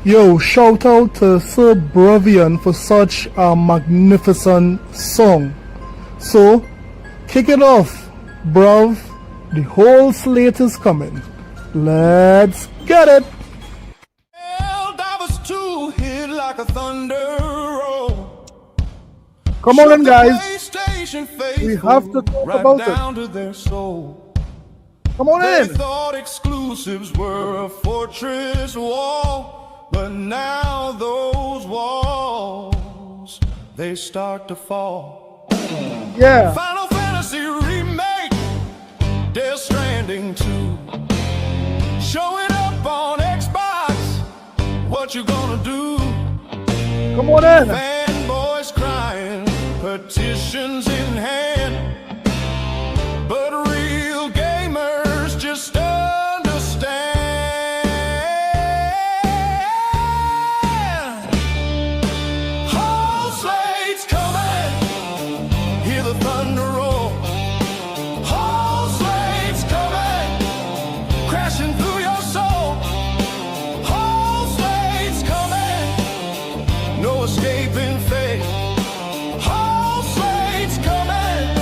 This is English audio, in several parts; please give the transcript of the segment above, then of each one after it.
Yo, shout out to Sir Bravian for such a magnificent song. So, kick it off, bruv. The whole slate is coming. Let's get it. Like a thunder roll. Come on in, guys. We have to talk right about down it. To their soul. Come on they in. Thought exclusives were a fortress wall, but now those walls they start to fall. Yeah. Final Fantasy remake, Death Stranding 2, showing up on Xbox. What you gonna do? Come on in. Fanboys crying, petitions in hand, but real gamers just understand. Whole slates coming, hear the thunder roll. Whole slates coming, crashing through your soul. Whole slates coming, no escaping fate. Whole slates coming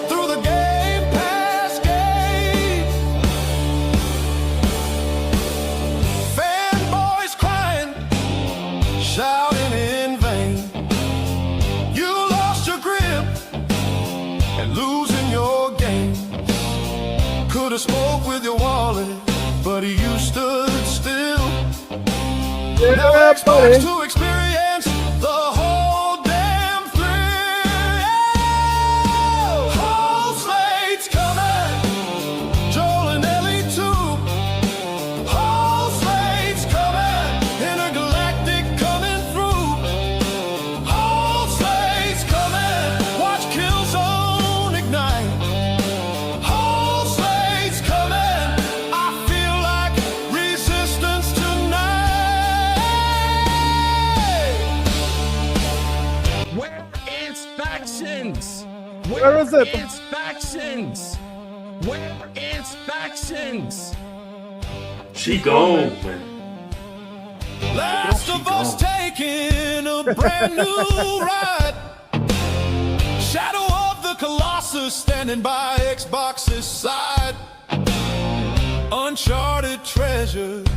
through the Gamepass gate. Fanboys crying, shouting in vain. You lost your grip and losing your game. Could have spoke with your wallet, but you stood still. Now Xbox to experience the whole damn thrill. Whole slates coming, Joel and Ellie too. Whole slates coming, intergalactic coming through. Whole slates coming, watch Killzone ignite. Whole slates coming, I feel like resistance tonight. Where is factions? Where is it? Is factions? Where is factions? She gone, man. Last of Us taking a brand new ride. Shadow of the Colossus standing by Xbox's side. Uncharted treasures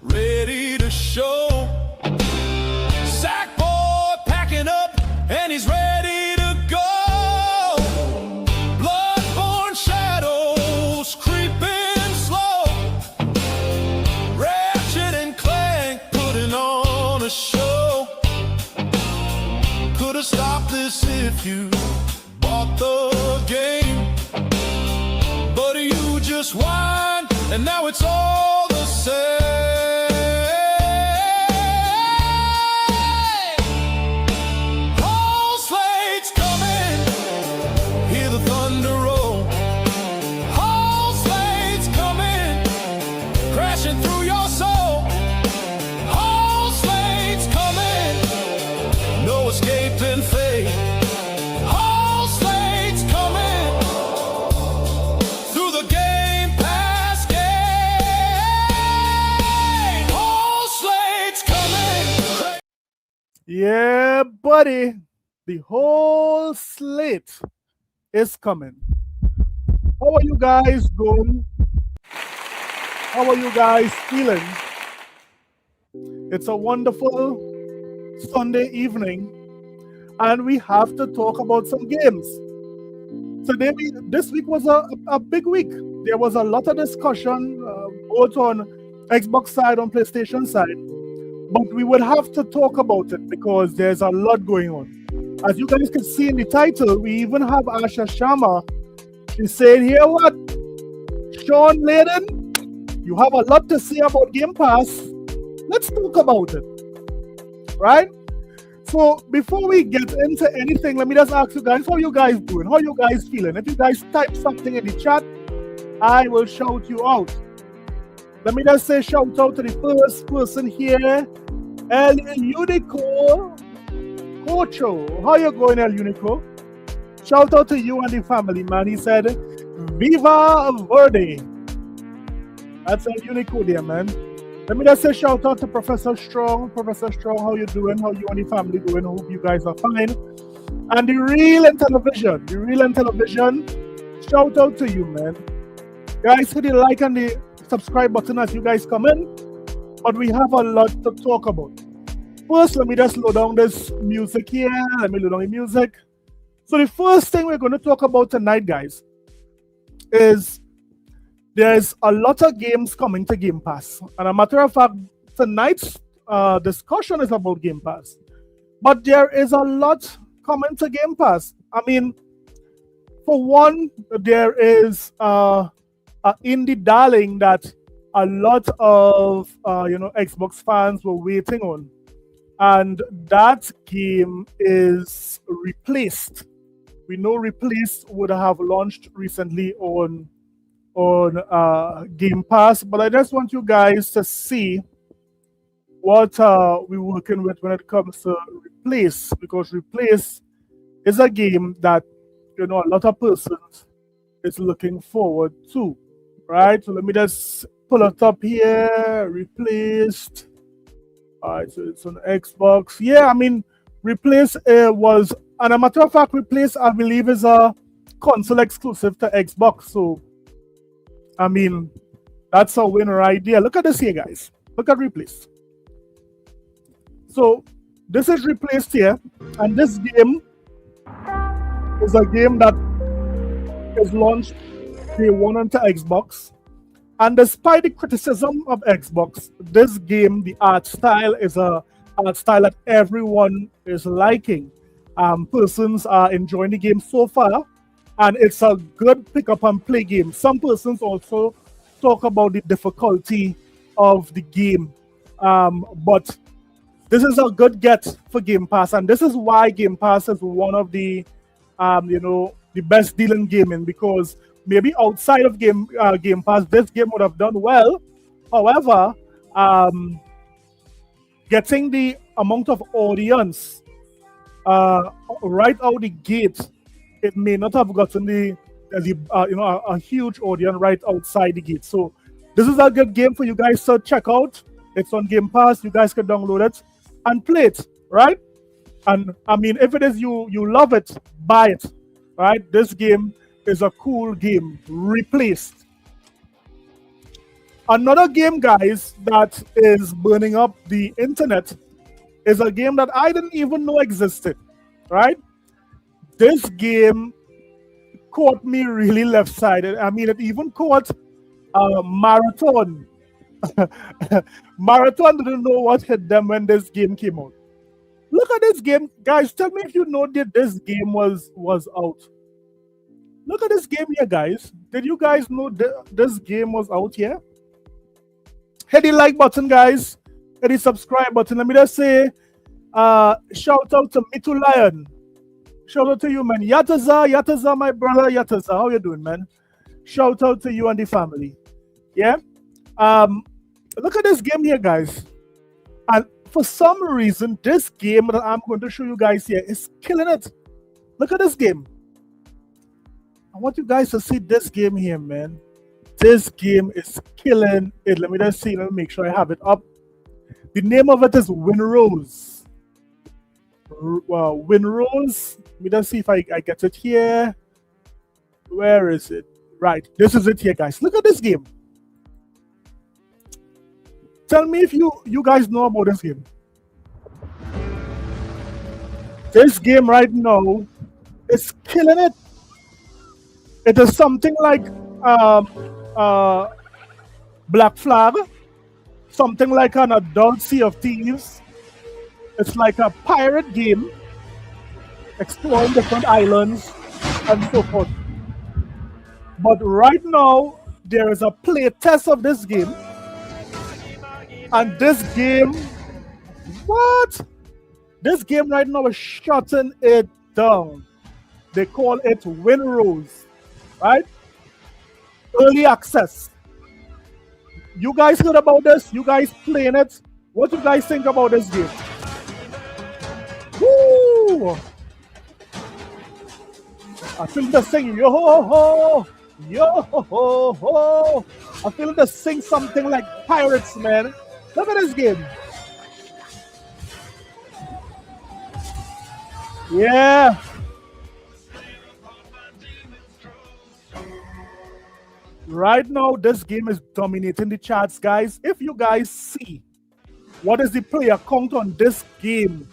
ready to show. Sackboy packing up and he's ready to go. Bloodborne shadows creeping slow. Ratchet and Clank putting on a show. Could have stopped this if you bought the game, but you just whined and now it's all the same. Whole slates coming, hear the thunder roll. Whole slates coming, crashing through your soul. Whole slates coming, no escaping fate. Whole slates coming through the Gamepass gate. Whole slates coming. Yeah, buddy. The whole slate is coming. How are you guys doing? How are you guys feeling? It's a wonderful Sunday evening, and we have to talk about some games. This week was a big week. There was a lot of discussion, both on Xbox side, on PlayStation side, but we would have to talk about it because there's a lot going on. As you guys can see in the title, we even have Asha Sharma. She's saying here what? Shawn, Laden, you have a lot to say about Game Pass. Let's talk about it. Right? So before we get into anything, let me just ask you guys, how you guys doing? How you guys feeling? If you guys type something in the chat, I will shout you out. Let me just say shout out to the first person here, El Unico Cocho. How you going, El Unico? Shout out to you and the family, man. He said, Viva Verde. That's El Unico there, man. Let me just say shout out to Professor Strong. Professor Strong, how you doing? How you and your family doing? Hope you guys are fine. And the Real and Television. The Real and Television. Shout out to you, man. Guys, hit the like and the subscribe button as you guys come in. But we have a lot to talk about. First, let me just load down this music here. Let me load down the music. So the first thing we're going to talk about tonight, guys, is there's a lot of games coming to Game Pass. And a matter of fact, tonight's discussion is about Game Pass. But there is a lot coming to Game Pass. I mean, for one, there is an indie darling that a lot of Xbox fans were waiting on, and that game is Replaced. We know Replaced would have launched recently on Game Pass, but I just want you guys to see what we're working with when it comes to Replace, because Replace is a game that a lot of persons is looking forward to, right? So let me just pull it up here. Replaced. All right, so it's on Xbox. Yeah, I mean, Replace was, and a matter of fact, Replace, I believe, is a console exclusive to Xbox. So, I mean, that's a winner idea. Look at this here, guys. Look at Replace. So, this is Replaced here, and this game is a game that is launched day one onto Xbox. And despite the criticism of Xbox, this game, the art style, is a art style that everyone is liking. Persons are enjoying the game so far, and it's a good pick up and play game. Some persons also talk about the difficulty of the game, but this is a good get for Game Pass, and this is why Game Pass is one of the the best deal in gaming, because maybe outside of Game Pass, this game would have done well. However, getting the amount of audience right out the gate, it may not have gotten a huge audience right outside the gate. So this is a good game for you guys to check out. It's on Game Pass. You guys can download it and play it, right? And I mean, if it is you love it, buy it, right? This game is a cool game. Replaced. Another game, guys, that is burning up the internet is a game that I didn't even know existed, right? This game caught me really left-sided. I mean, it even caught Marathon. Marathon didn't know what hit them when this game came out. Look at this game, guys. Tell me if you know that this game was out. Look at this game here, guys. Did you guys know this game was out here? Hit the like button, guys. Hit the subscribe button. Let me just say, shout out to Mitu Lion. Shout out to you, man. Yataza, my brother, Yataza. How you doing, man? Shout out to you and the family. Yeah? Look at this game here, guys. And for some reason, this game that I'm going to show you guys here is killing it. Look at this game. I want you guys to see this game here, man. This game is killing it. Let me just see. Let me make sure I have it up. The name of it is Winrose. Winrose. Let me just see if I get it here. Where is it? Right. This is it here, guys. Look at this game. Tell me if you guys know about this game. This game right now is killing it. It is something like Black Flag, something like an adult Sea of Thieves. It's like a pirate game, exploring different islands and so forth. But right now, there is a play test of this game. And this game, what? This game right now is shutting it down. They call it Winrose, right? Early access. You guys heard about this? You guys playing it? What do you guys think about this game? Woo! I feel the sing, yo ho ho, yo ho ho. I feel the sing something like pirates, man. Look at this game. Yeah. Right now, this game is dominating the charts, guys. If you guys see what is the player count on this game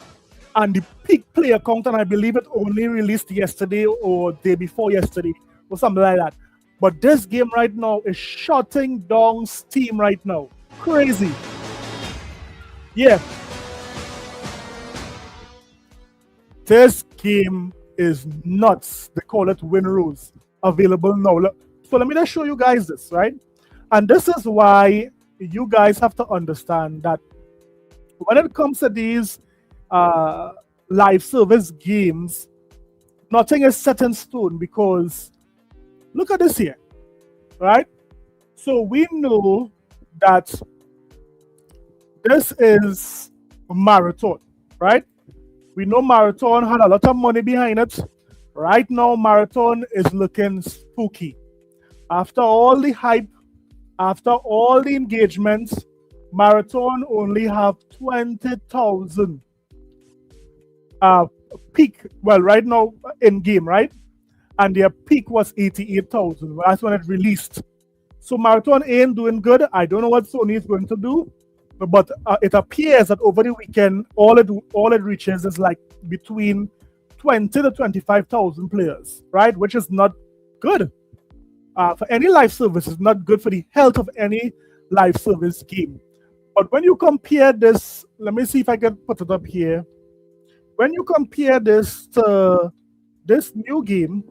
and the peak player count, and I believe it only released yesterday or day before yesterday or something like that. But this game right now is shutting down Steam right now. Crazy. Yeah. This game is nuts. They call it Win Rules. Available now. So let me just show you guys this, right? And this is why you guys have to understand that when it comes to these live service games, nothing is set in stone, because look at this here, right? So we know that this is Marathon, right? We know Marathon had a lot of money behind it. Right now, Marathon is looking spooky. After all the hype, after all the engagements, Marathon only have 20,000 peak. Well, right now in game, right? And their peak was 88,000. That's when it released. So Marathon ain't doing good. I don't know what Sony is going to do, but it appears that over the weekend, all it reaches is like between 20 to 25,000 players, right? Which is not good for any live service. It's not good for the health of any live service game. But when you compare this, let me see if I can put it up here. When you compare this to this new game,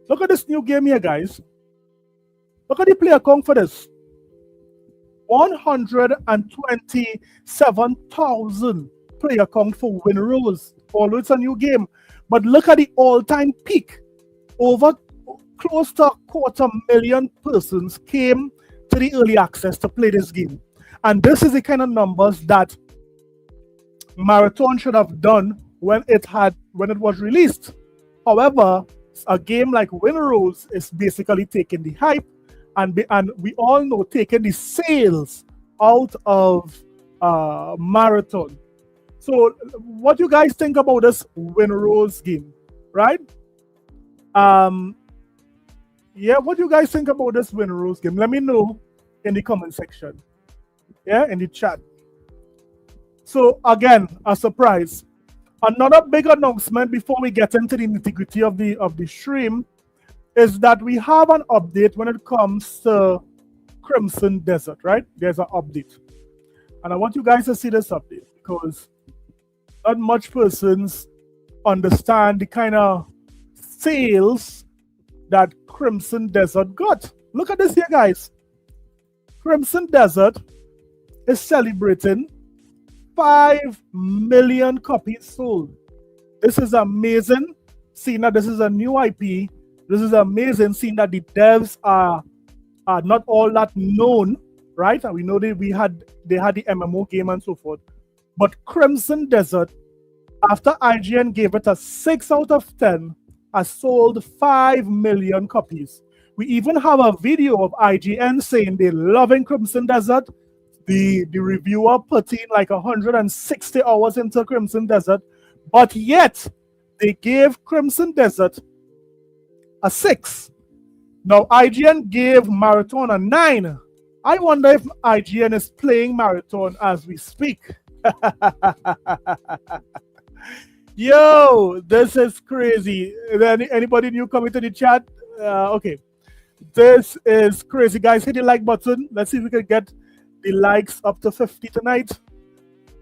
look at this new game here, guys. Look at the player count for this. 127,000 player count for Win Rose. Although it's a new game. But look at the all-time peak. Over close to 250,000 persons came to the early access to play this game. And this is the kind of numbers that Marathon should have done when it was released. However, a game like Win Rose is basically taking the hype, and we all know taking the sales out of Marathon. So what you guys think about this Win Rose game, right? Yeah, what you guys think about this Win Rose game? Let me know in the comment section. Yeah, in the chat. So again, a surprise. Another big announcement before we get into the nitty-gritty of the stream is that we have an update when it comes to Crimson Desert, right? There's an update. And I want you guys to see this update, because not much persons understand the kind of sales that Crimson Desert got. Look at this here, guys. Crimson Desert is celebrating 5 million copies sold. This is amazing, seeing that this is a new IP. This is amazing, seeing that the devs are not all that known, right? And we know they had the MMO game and so forth. But Crimson Desert, after IGN gave it a 6 out of 10, has sold 5 million copies. We even have a video of IGN saying they're loving Crimson Desert. The reviewer put in like 160 hours into Crimson Desert, but yet they gave Crimson Desert a 6. Now IGN gave Marathon a 9. I wonder if IGN is playing Marathon as we speak. Yo, this is crazy. Anybody new coming to the chat? Okay, this is crazy, guys. Hit the like button. Let's see if we can get the likes up to 50 tonight.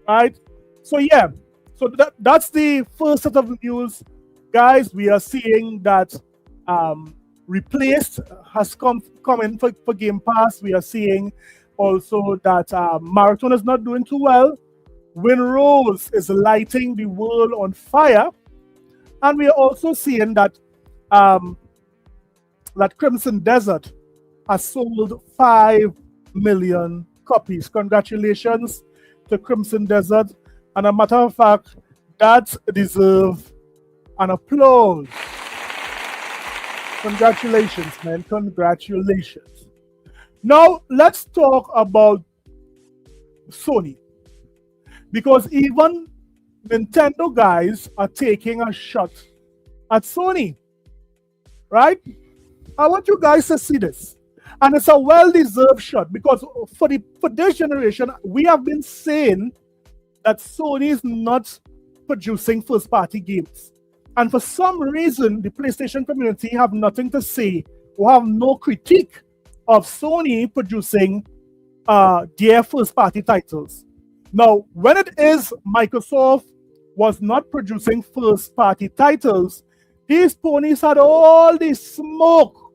All right. So yeah, so that's the first set of news, guys. We are seeing that Replaced has come in for Gamepass. We are seeing also that Marathon is not doing too well. Win Rose is lighting the world on fire, and we are also seeing that that Crimson Desert has sold 5 million copies. Congratulations to Crimson Desert, and a matter of fact, that deserves an applause. Congratulations, man. Congratulations. Now let's talk about Sony. Because even Nintendo guys are taking a shot at Sony. Right? I want you guys to see this. And it's a well-deserved shot because for this generation, we have been saying that Sony is not producing first-party games. And for some reason, the PlayStation community have nothing to say or have no critique of Sony producing their first-party titles. Now, when it is Microsoft was not producing first-party titles, these ponies had all this smoke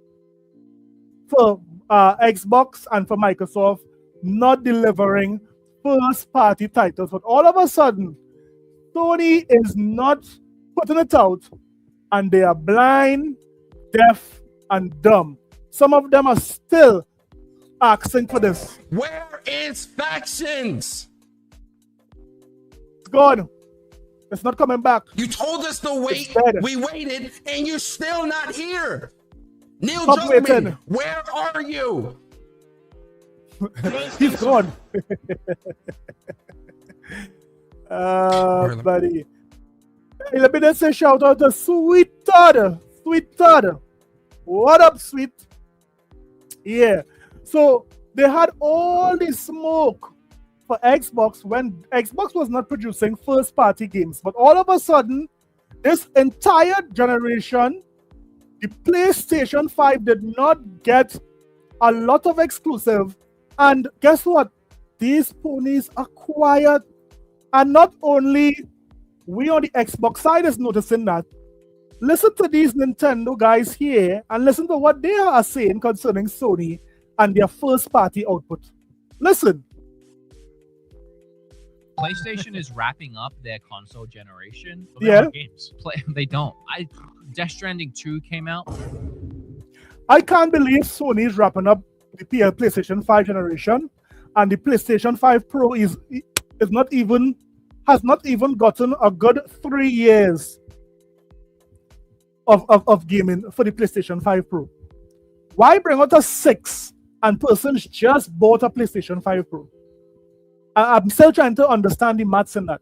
for Xbox and for Microsoft not delivering first-party titles. But all of a sudden, Sony is not putting it out, and they are blind, deaf, and dumb. Some of them are still asking for this. Where is factions? It's gone. It's not coming back. You told us to wait. We waited, and you're still not here. Neil Stop Druckmann, waiting. where are you? He's gone. Buddy. Hey, let me just say shout out to Sweet Todd. Sweet Todd. What up, Sweet? Yeah. So they had all this smoke for Xbox when Xbox was not producing first-party games. But all of a sudden, this entire generation, the PlayStation 5 did not get a lot of exclusive. And guess what? These ponies are quiet. And not only we on the Xbox side is noticing that, listen to these Nintendo guys here and listen to what they are saying concerning Sony and their first-party output. Listen. PlayStation is wrapping up their console generation. So they don't have games. They don't. Death Stranding 2 came out. I can't believe Sony is wrapping up the PlayStation 5 generation, and the PlayStation 5 Pro has not even gotten a good 3 years of gaming for the PlayStation 5 Pro. Why bring out a 6 and persons just bought a PlayStation 5 Pro? I'm still trying to understand the maths in that.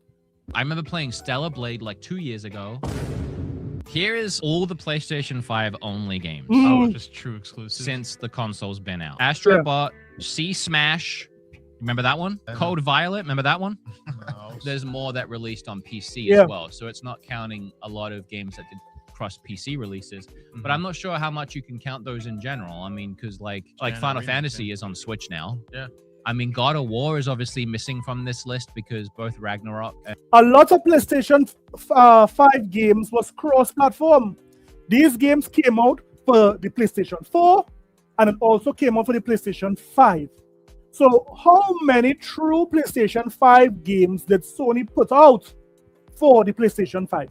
I remember playing Stellar Blade like 2 years ago. Here is all the PlayStation 5 only games Oh, just true exclusive. since the console's been out. Astro Yeah. Bot, Sea Smash. Remember that one? Code Violet. Remember that one? No. There's more that released on PC Yeah. as well. So it's not counting a lot of games that did cross PC releases. Mm-hmm. But I'm not sure how much you can count those in general. I mean, because like Giant Final Arena, Fantasy is on Switch now. Yeah. I mean, God of War is obviously missing from this list because both Ragnarok and A lot of PlayStation 5 games was cross-platform. These games came out for the PlayStation 4 and it also came out for the PlayStation 5. So how many true PlayStation 5 games did Sony put out for the PlayStation 5?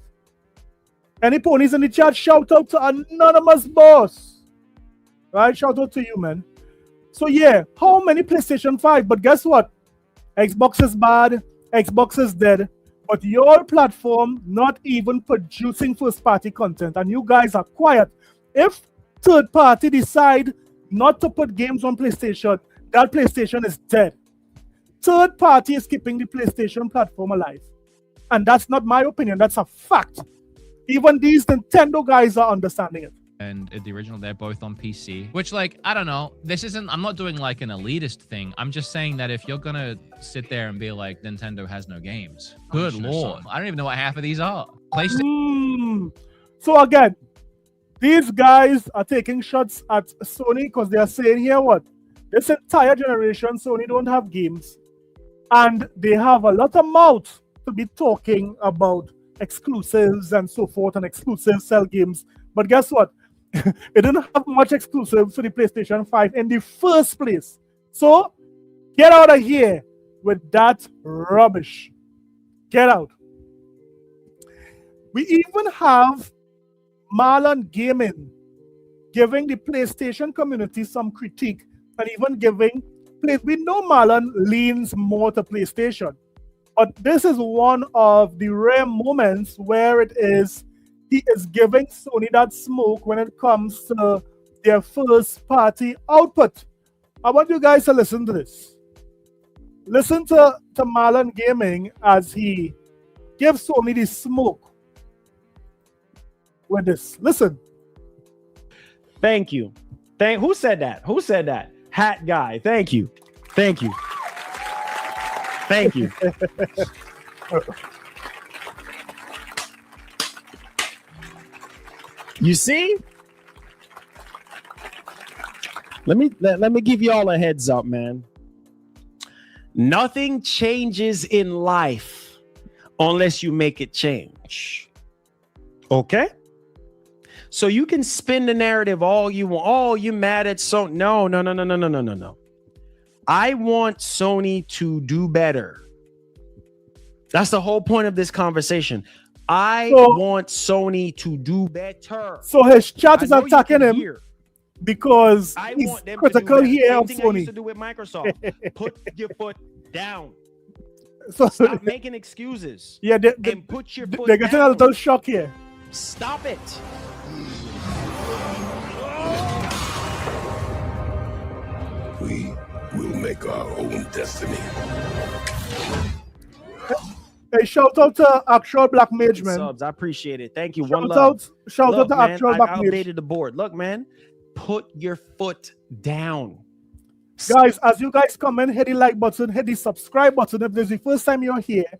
Any ponies in the chat? Shout out to Anonymous Boss. Right? Shout out to you, man. So yeah, how many PlayStation 5? But guess what? Xbox is bad. Xbox is dead. But your platform not even producing first-party content. And you guys are quiet. If third party decide not to put games on PlayStation, that PlayStation is dead. Third party is keeping the PlayStation platform alive. And that's not my opinion. That's a fact. Even these Nintendo guys are understanding it. the original, they're both on PC. Which, like, I don't know. This isn't, I'm not doing like an elitist thing. I'm just saying that if you're gonna sit there and be like, Nintendo has no games, good lord, I don't even know what half of these are. PlayStation. So again, these guys are taking shots at Sony because they are saying here what? This entire generation, Sony don't have games. And they have a lot of mouth to be talking about exclusives and so forth, and exclusive sell games. But guess what? It didn't have much exclusives for the PlayStation 5 in the first place. So get out of here with that rubbish. Get out. We even have Marlon Gaming giving the PlayStation community some critique and even giving we know Marlon leans more to PlayStation, but this is one of the rare moments where he is giving Sony that smoke when it comes to their first party output. I want you guys to listen to this. listen to Marlon Gaming as he gives Sony the smoke with this. Listen. Thank you. Who said that? Who said that? Hat guy. Thank you. Thank you. Thank you. You see? Let me give y'all a heads up, man. Nothing changes in life unless you make it change. Okay? So you can spin the narrative all you want. Oh, you mad at Sony? No. I want Sony to do better. That's the whole point of this conversation. I want Sony to do better. So his chat is attacking him because he's critical here of Sony. I used to do with Microsoft. Put your foot down. So stop making excuses. Yeah, and put your foot down. They're getting a little shock here. Stop it. We will make our own destiny. Hey, shout out to Actual Black Mage, man. Subs, I appreciate it. Thank you. Shout out to Actual Black Mage. I updated the board. Look, man, put your foot down. Guys, as you guys comment, hit the like button, hit the subscribe button if this is the first time you're here.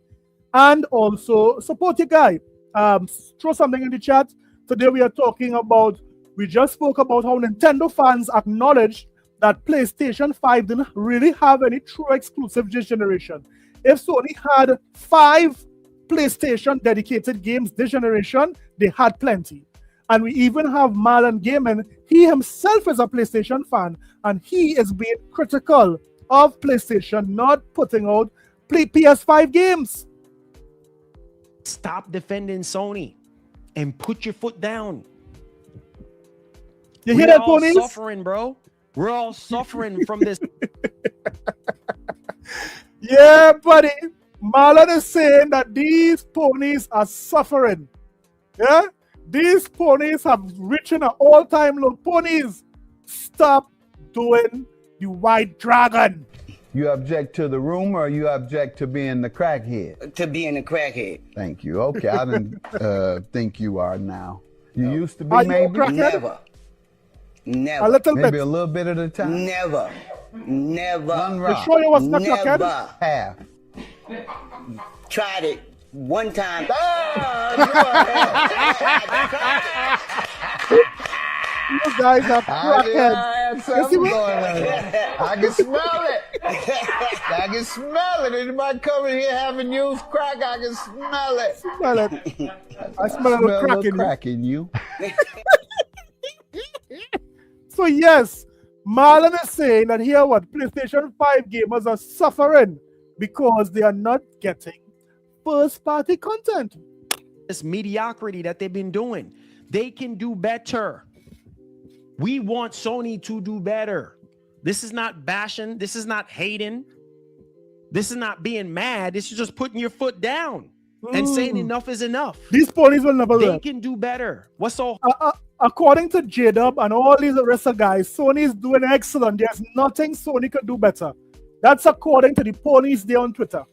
And also support your guy. Throw something in the chat. Today we are talking about, we just spoke about how Nintendo fans acknowledged that PlayStation 5 didn't really have any true exclusive this generation. If Sony had 5 PlayStation dedicated games this generation, they had plenty. And we even have Marlon Gaming. He himself is a PlayStation fan, and he is being critical of PlayStation not putting out PS5 games. Stop defending Sony and put your foot down. You hear that, ponies? We're all suffering, bro. We're all suffering from this. Yeah, buddy. Marlon is saying that these ponies are suffering. Yeah? These ponies have reached an all-time low. Ponies, stop doing the white dragon. You object to the rumor, or you object to being the crackhead? To being a crackhead. Thank you. Okay, I didn't think you are now. You used to be, Are maybe? you a crackhead? Never. A little Maybe bit. a little bit at a time. Never. One You rock. sure you was not a crackhead? Never. Half. Tried it one time. You guys are crackheads. I had something going on. I can smell it. I can smell it. Anybody coming here having used crack, I can smell it. Smell it. I smell a little crack in you. crack in you. So yes, Marlon is saying that here what PlayStation 5 gamers are suffering because they are not getting first-party content. This mediocrity that they've been doing. They can do better. We want Sony to do better. This is not bashing. This is not hating. This is not being mad. This is just putting your foot down and saying enough is enough. These ponies will never They learn. can do better. What's so According to J-Dub and all these rest of guys, Sony is doing excellent. There's nothing Sony can do better. That's according to the ponies there on Twitter,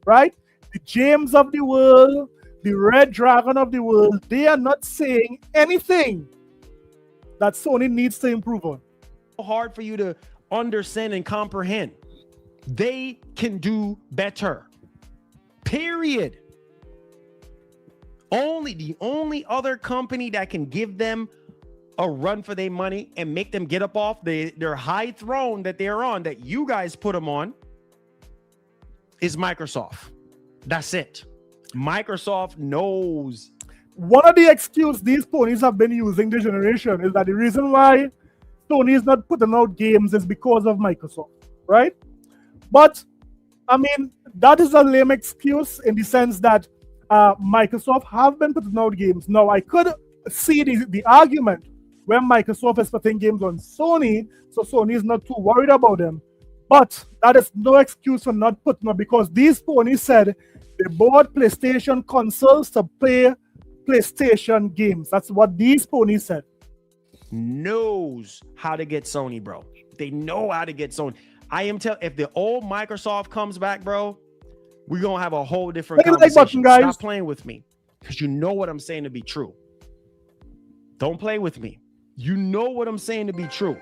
right? The James of the world, the Red Dragon of the world, they are not saying anything that Sony needs to improve on. hard for you to understand and comprehend? They can do better. Period. The only other company that can give them a run for their money and make them get up off their high throne that they're on, that you guys put them on, is Microsoft. That's it. Microsoft knows. One of the excuses these ponies have been using this generation is that the reason why Sony is not putting out games is because of Microsoft, right? But, I mean, that is a lame excuse in the sense that Microsoft have been putting out games. Now, I could see the argument when Microsoft is putting games on Sony, so Sony is not too worried about them. But that is no excuse for not putting them, because these ponies said they bought PlayStation consoles to play PlayStation games. That's what these ponies said. Knows how to get Sony, bro. They know how to get Sony. I am telling. If the old Microsoft comes back, bro, we're gonna have a whole different Hit the like conversation. button, guys. Stop playing with me, because you know what I'm saying to be true. Don't play with me. You know what I'm saying to be true.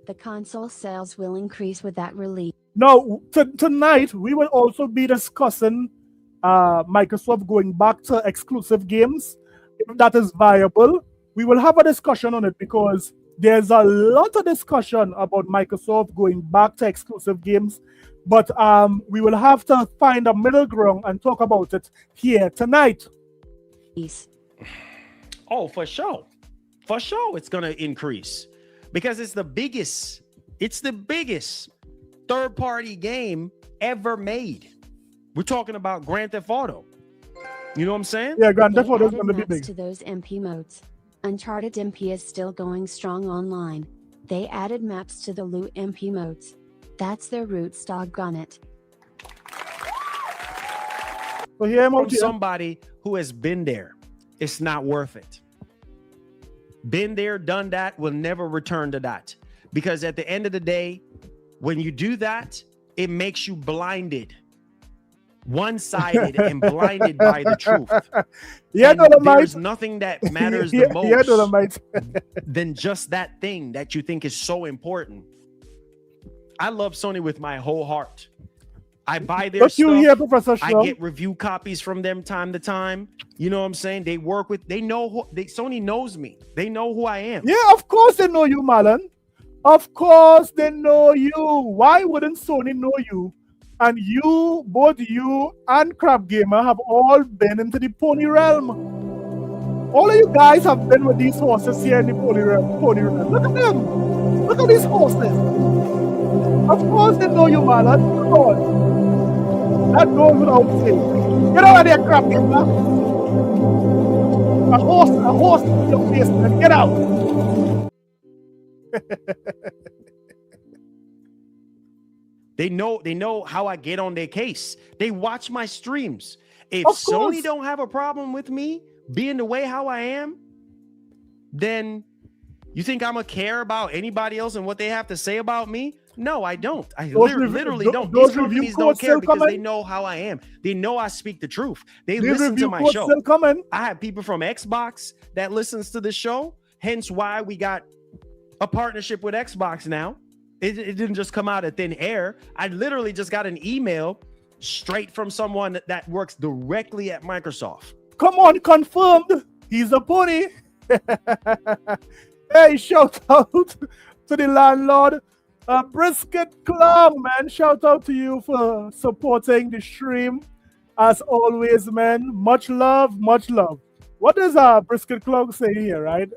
The console sales will increase with that release. Now, tonight we will also be discussing Microsoft going back to exclusive games. If that is viable, we will have a discussion on it because there's a lot of discussion about Microsoft going back to exclusive games. But we will have to find a middle ground and talk about it here tonight. Oh, for sure. For sure, it's going to increase because it's the biggest third-party game ever made. We're talking about Grand Theft Auto. You know what I'm saying? Yeah, Grand Theft Auto is going to be big. To those MP modes. Uncharted MP is still going strong online. They added maps to the loot MP modes. That's their roots, doggone it. So here I'm From somebody who has been there, it's not worth it. Been there, done that, will never return to that. Because at the end of the day, when you do that, it makes you blinded, one-sided and blinded by the truth. Yeah, there's nothing that matters the most than just that thing that you think is so important. I love Sony with my whole heart. I buy their stuff. Here, Professor Shawn? I get review copies from them time to time. You know what I'm saying? They work with, they know, Sony knows me. They know who I am. Yeah, of course they know you, Marlon. Of course they know you. Why wouldn't Sony know you? And you, both you and Crab Gamer have all been into the pony realm. All of you guys have been with these horses here in the pony realm. Look at them. Look at these horses. Of course they know you, Marlon. Come on. That goes without saying. Get out of there, Crab Gamer. A horse in your face, man. Get out. They know how I get on their case. They watch my streams. If Sony don't have a problem with me being the way how I am, then you think I'm gonna care about anybody else and what they have to say about me? No, I don't. I literally don't. These companies don't care because they know how I am. They know I speak the truth. They listen to my show. I have people from Xbox that listens to the show. Hence why we got a partnership with Xbox now. It didn't just come out of thin air. I literally just got an email straight from someone that works directly at Microsoft. Come on, confirmed. He's a pony. Hey, shout out to the landlord. Brisket Clung, man. Shout out to you for supporting the stream. As always, man. Much love, much love. What does Brisket Clung say here, right?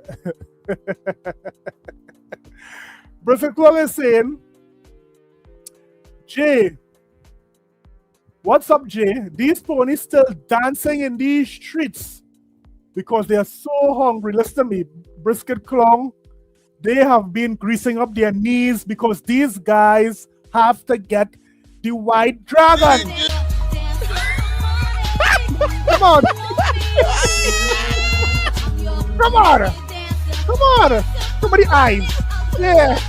Brisket Clung is saying, Jay, what's up, Jay? These ponies still dancing in these streets because they are so hungry. Listen to me, Brisket Clung. They have been greasing up their knees because these guys have to get the white dragon. Come on. Come on. Come on. Somebody eyes. Yeah.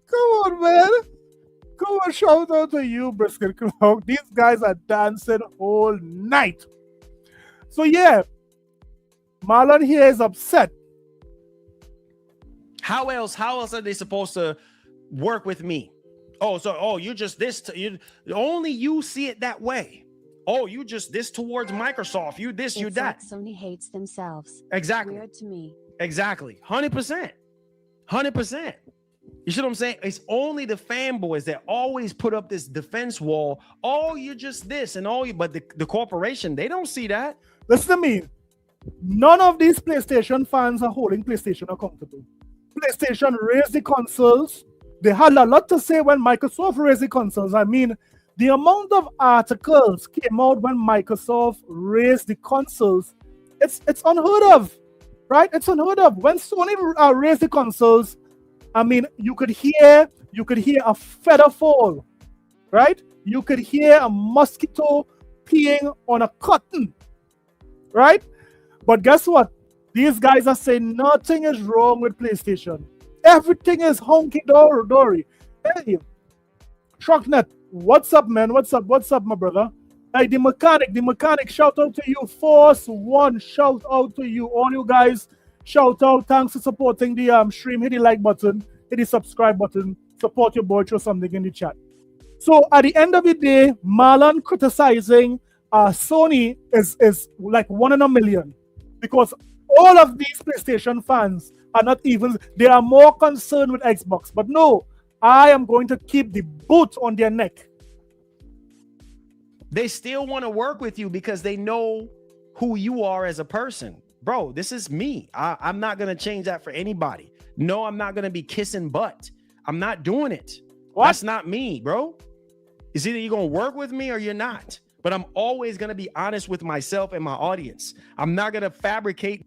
Come on, man. Come on, shout out to you, Brisket Clock. These guys are dancing all night. So yeah, Marlon here is upset. How else are they supposed to work with me? You just this, only you see it that way. Oh, you just this towards Microsoft. You this, you that. Like Sony hates themselves. Exactly. Weird to me. Exactly. 100%. 100%. You see what I'm saying? It's only the fanboys that always put up this defense wall. Oh, you're just this and all you, but the corporation, they don't see that. Listen to me. None of these PlayStation fans are holding PlayStation accountable. PlayStation raised the consoles. They had a lot to say when Microsoft raised the consoles. I mean, the amount of articles came out when Microsoft raised the consoles, it's unheard of, right? It's unheard of. When Sony raised the consoles, I mean, you could hear a feather fall, right? You could hear a mosquito peeing on a cotton, right? But guess what? These guys are saying nothing is wrong with PlayStation. Everything is honky dory. Hey, Trucknet, what's up, man? What's up, my brother? Hey, the mechanic, shout out to you. Force One, shout out to you. All you guys, shout out. Thanks for supporting the stream. Hit the like button, hit the subscribe button. Support your boy, throw something in the chat. So at the end of the day, Marlon criticizing Sony is like 1 in a million, because all of these PlayStation fans are not even, they are more concerned with Xbox. But no, I am going to keep the boot on their neck. They still want to work with you because they know who you are as a person. Bro, this is me. I'm not going to change that for anybody. No, I'm not going to be kissing butt. I'm not doing it. What? That's not me, bro. It's either you're going to work with me or you're not. But I'm always going to be honest with myself and my audience. I'm not going to fabricate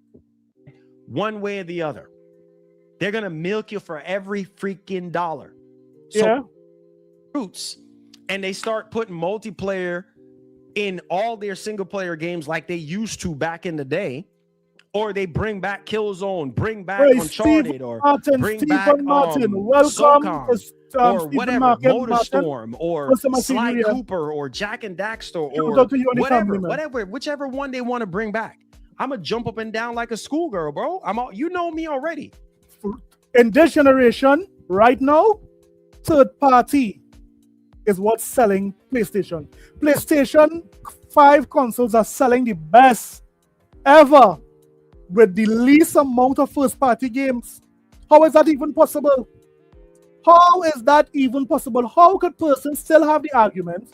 one way or the other. They're going to milk you for every freaking dollar. So, yeah. Roots, and they start putting multiplayer in all their single player games like they used to back in the day, or they bring back Killzone, bring back Uncharted, or bring back SOCOM, or whatever, MotorStorm, or Sly Cooper, or Jack and Daxter, or whatever, whichever one they want to bring back. I'm gonna jump up and down like a schoolgirl, bro. You know me already. In this generation, right now, third party is what's selling PlayStation. PlayStation 5 consoles are selling the best ever with the least amount of first-party games. How is that even possible? How is that even possible? How could person still have the argument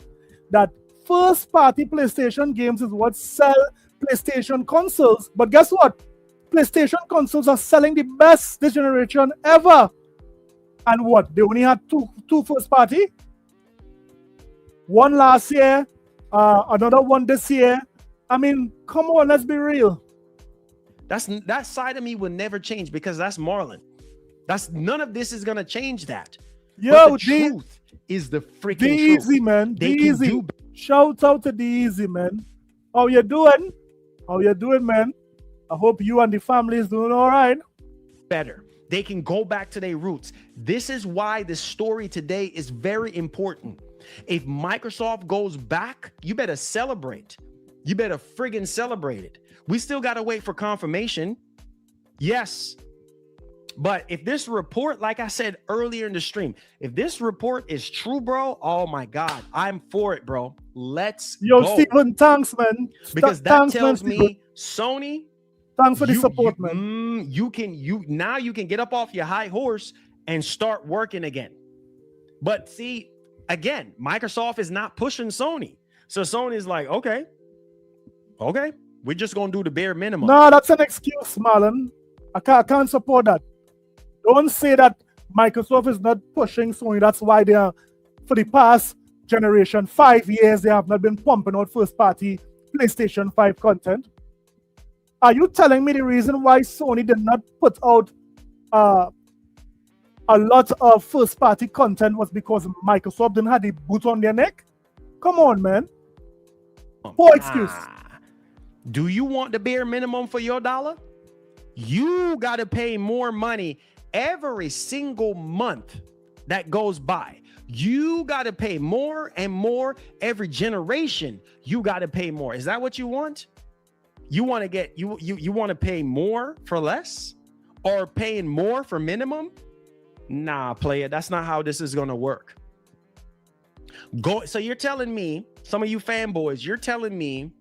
that first-party PlayStation games is what sell PlayStation consoles? But guess what? PlayStation consoles are selling the best this generation ever. And what? They only had two first-party? One last year, another one this year. I mean, come on, let's be real. That side of me will never change because that's Marlon. None of this is gonna change that. Yo, but the truth is the freaking truth. Easy, man. Easy. Shout out to the Easy, man. How you doing? How you doing, man? I hope you and the family is doing all right. Better. They can go back to their roots. This is why the story today is very important. If Microsoft goes back, you better celebrate. You better friggin' celebrate it. We still got to wait for confirmation. Yes. But if this report, like I said earlier in the stream, if this report is true, bro, oh my God, I'm for it, bro. Let's go. Stephen, thanks, man. Because that tells me, Sony, thanks for the support, man. You can get up off your high horse and start working again. But see, again, Microsoft is not pushing Sony. So Sony's like, okay, we're just going to do the bare minimum. No, that's an excuse, Marlon. I can't support that. Don't say that Microsoft is not pushing Sony. That's why they are, for the past generation, 5 years, they have not been pumping out first-party PlayStation 5 content. Are you telling me the reason why Sony did not put out a lot of first-party content was because Microsoft didn't have the boot on their neck? Come on, man. Poor excuse. Do you want the bare minimum for your dollar? You got to pay more money every single month that goes by. You got to pay more and more every generation. You got to pay more. Is that what you want? You want to get you want to pay more for less, or paying more for minimum? Nah, player, that's not how this is going to work. So you're telling me, some of you fanboys, you're telling me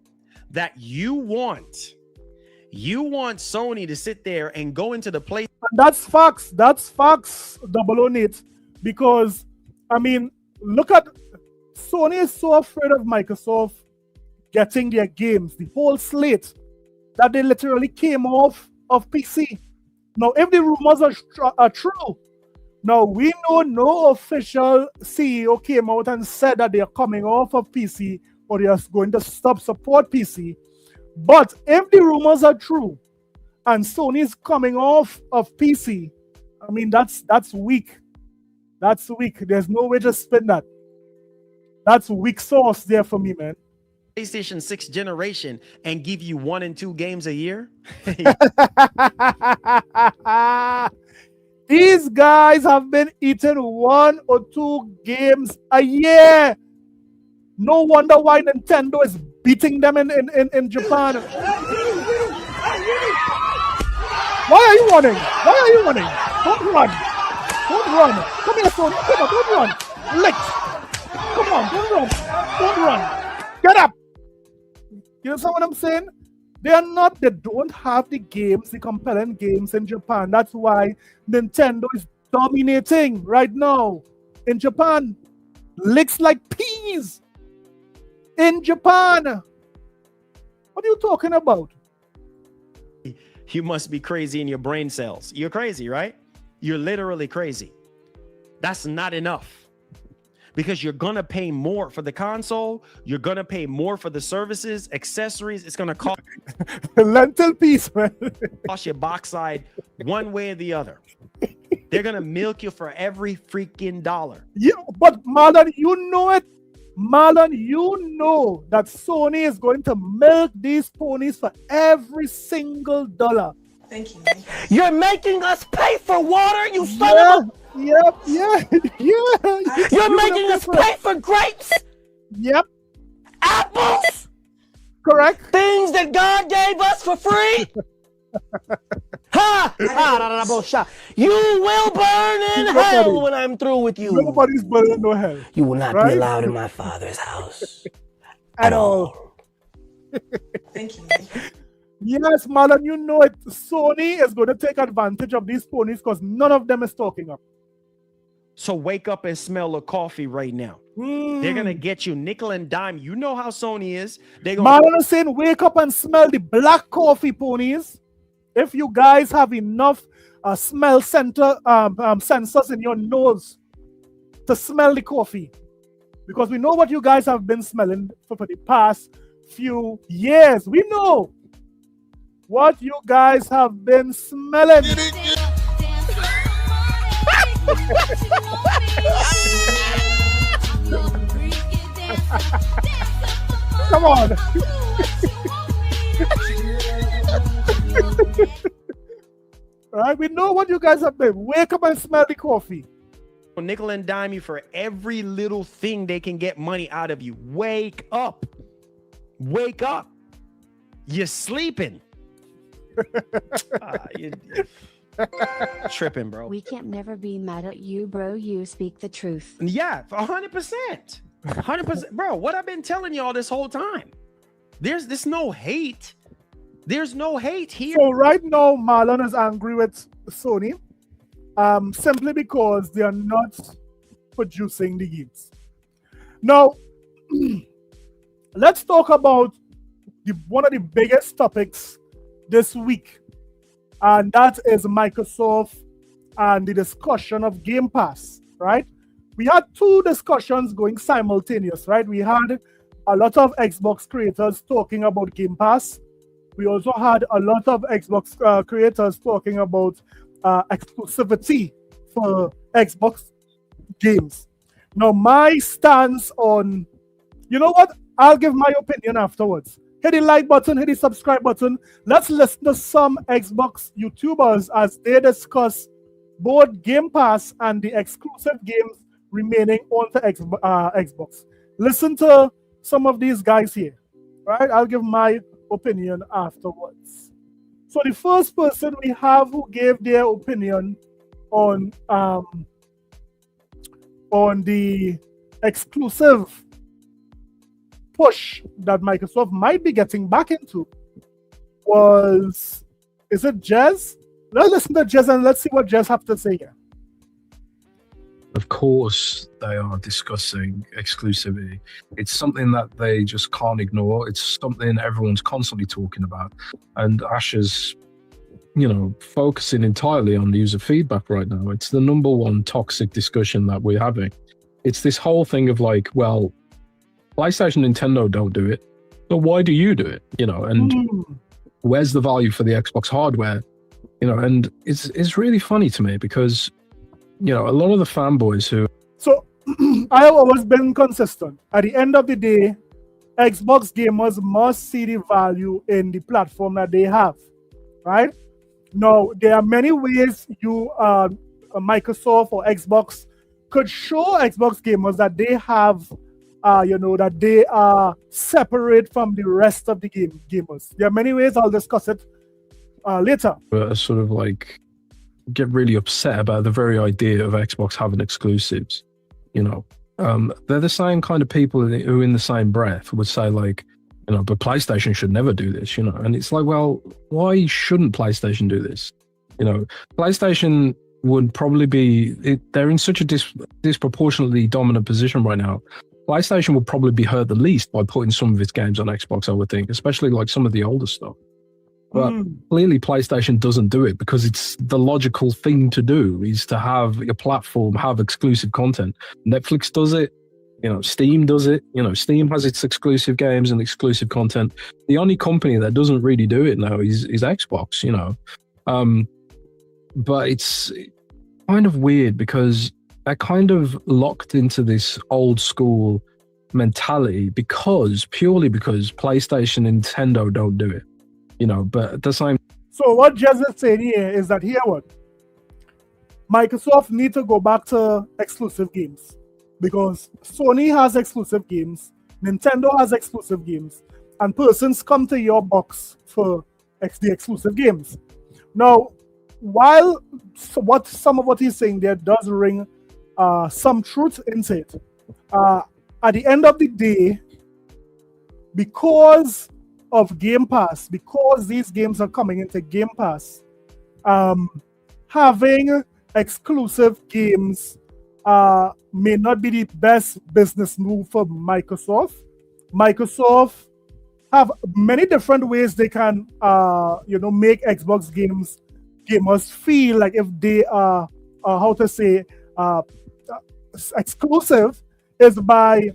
that you want Sony to sit there and go into the place. That's facts. That's facts, double on it. Because, I mean, look at, Sony is so afraid of Microsoft getting their games, the whole slate, that they literally came off of PC. Now, if the rumors are true, now we know no official CEO came out and said that they are coming off of PC or they are going to stop support PC. But if the rumors are true and Sony is coming off of PC, I mean, that's weak. That's weak. There's no way to spin that. That's weak sauce there for me, man. PlayStation 6 generation and give you 1 and 2 games a year? These guys have been eating 1 or 2 games a year. No wonder why Nintendo is beating them in Japan. Why are you running? Why are you running? Don't run. Don't run. Come here, Sony. Come on, don't run. Lick. Come on, don't run. Don't run. Get up. You understand what I'm saying? They don't have the games, the compelling games in Japan. That's why Nintendo is dominating right now in Japan. Licks like peas in Japan. What are you talking about? You must be crazy in your brain cells. You're crazy, right? You're literally crazy. That's not enough. Because you're going to pay more for the console. You're going to pay more for the services, accessories. It's going to cost lentil piece, man. Cost your box side one way or the other. They're going to milk you for every freaking dollar. Yeah, but Marlon, you know it. Marlon, you know that Sony is going to milk these ponies for every single dollar. Thank you. You're making us pay for water, you son of a... Yeah. You're making us pay for grapes? Yep. Apples? Correct. Things that God gave us for free? Ha! You will burn in hell when I'm through with you. Nobody's burning no hell. You will not be allowed in my father's house. At all. Thank you. Yes, Marlon, you know it. Sony is going to take advantage of these ponies because none of them is talking up. So wake up and smell the coffee right now. They're going to get you nickel and dime. You know how Sony is. Marlon is saying wake up and smell the black coffee, ponies. If you guys have enough smell sensors in your nose to smell the coffee. Because we know what you guys have been smelling for the past few years. We know what you guys have been smelling. Come on. Right, we know what you guys have been. Wake up and smell the coffee. Nickel and dime you for every little thing they can get money out of you. Wake up. Wake up. You're sleeping. You're tripping, bro. We can't never be mad at you, bro. You speak the truth. Yeah, 100%. 100%. Bro, what I've been telling y'all this whole time. There's no hate. There's no hate here. So right now, Marlon is angry with Sony simply because they are not producing the games. Now, let's talk about one of the biggest topics this week, and that is Microsoft and the discussion of Game Pass, right? We had 2 discussions going simultaneous, right? We had a lot of Xbox creators talking about Game Pass. We also had a lot of Xbox creators talking about exclusivity for Xbox games. Now, my stance on, you know what? I'll give my opinion afterwards. Hit the like button, hit the subscribe button. Let's listen to some Xbox YouTubers as they discuss both Game Pass and the exclusive games remaining on the Xbox. Listen to some of these guys here, right? I'll give my opinion afterwards. So the first person we have who gave their opinion on the exclusive push that Microsoft might be getting back into is it Jez? Let's listen to Jez and let's see what Jez have to say here. Of course, they are discussing exclusivity. It's something that they just can't ignore. It's something everyone's constantly talking about. And Asha's, focusing entirely on user feedback right now. It's the number one toxic discussion that we're having. It's this whole thing of like, well, PlayStation, Nintendo don't do it, so why do you do it? And where's the value for the Xbox hardware? And it's really funny to me because a lot of the fanboys who... So, I have always been consistent. At the end of the day, Xbox gamers must see the value in the platform that they have, right? Now, there are many ways you Microsoft or Xbox could show Xbox gamers that they have, that they are separate from the rest of the gamers. There are many ways. I'll discuss it later. Sort of like get really upset about the very idea of Xbox having exclusives. They're the same kind of people who, in the same breath, would say like, but PlayStation should never do this. And it's like, well, why shouldn't PlayStation do this? PlayStation would probably they're in such a disproportionately dominant position right now. PlayStation would probably be hurt the least by putting some of its games on Xbox, I would think, especially like some of the older stuff. But clearly PlayStation doesn't do it because it's the logical thing to do, is to have a platform have exclusive content. Netflix does it, Steam does it, Steam has its exclusive games and exclusive content. The only company that doesn't really do it now is Xbox, but it's kind of weird because they're kind of locked into this old school mentality purely because PlayStation and Nintendo don't do it. But at the same. So what Jez is saying here is that Microsoft need to go back to exclusive games, because Sony has exclusive games, Nintendo has exclusive games, and persons come to your box for the exclusive games. Now, while some of what he's saying there does ring some truth into it, at the end of the day, because of Gamepass, because these games are coming into Gamepass, having exclusive games may not be the best business move for Microsoft. Microsoft have many different ways they can make Xbox gamers feel like if they are exclusive, is by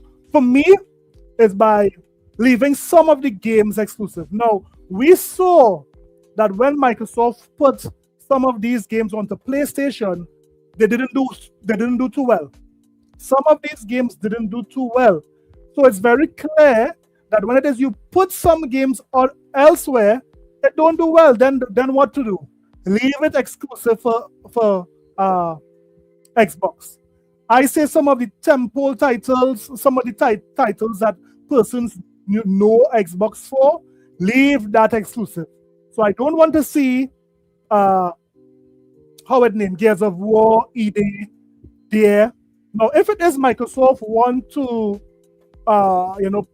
leaving some of the games exclusive. Now, we saw that when Microsoft put some of these games onto PlayStation, they didn't do too well. Some of these games didn't do too well. So it's very clear that when it is you put some games on elsewhere, they don't do well. Then what to do? Leave it exclusive for Xbox. I say some of the temple titles, some of the titles that persons know Xbox for, leave that exclusive. So I don't want to see how it named Gears of War, ED there. Now, if it is Microsoft want to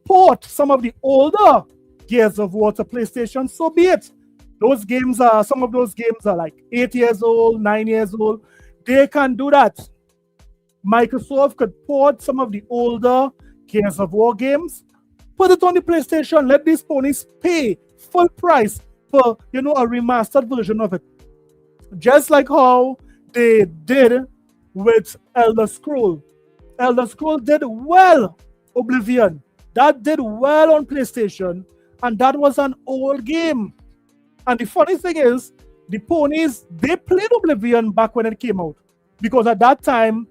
port some of the older Gears of War to PlayStation, so be it. Some of those games are like 8 years old, 9 years old. They can do that. Microsoft could port some of the older Gears of War games, put it on the PlayStation, let these ponies pay full price for a remastered version of it. Just like how they did with Elder Scroll. Elder Scroll did well, Oblivion. That did well on PlayStation, and that was an old game. And the funny thing is, the ponies, they played Oblivion back when it came out, because at that time,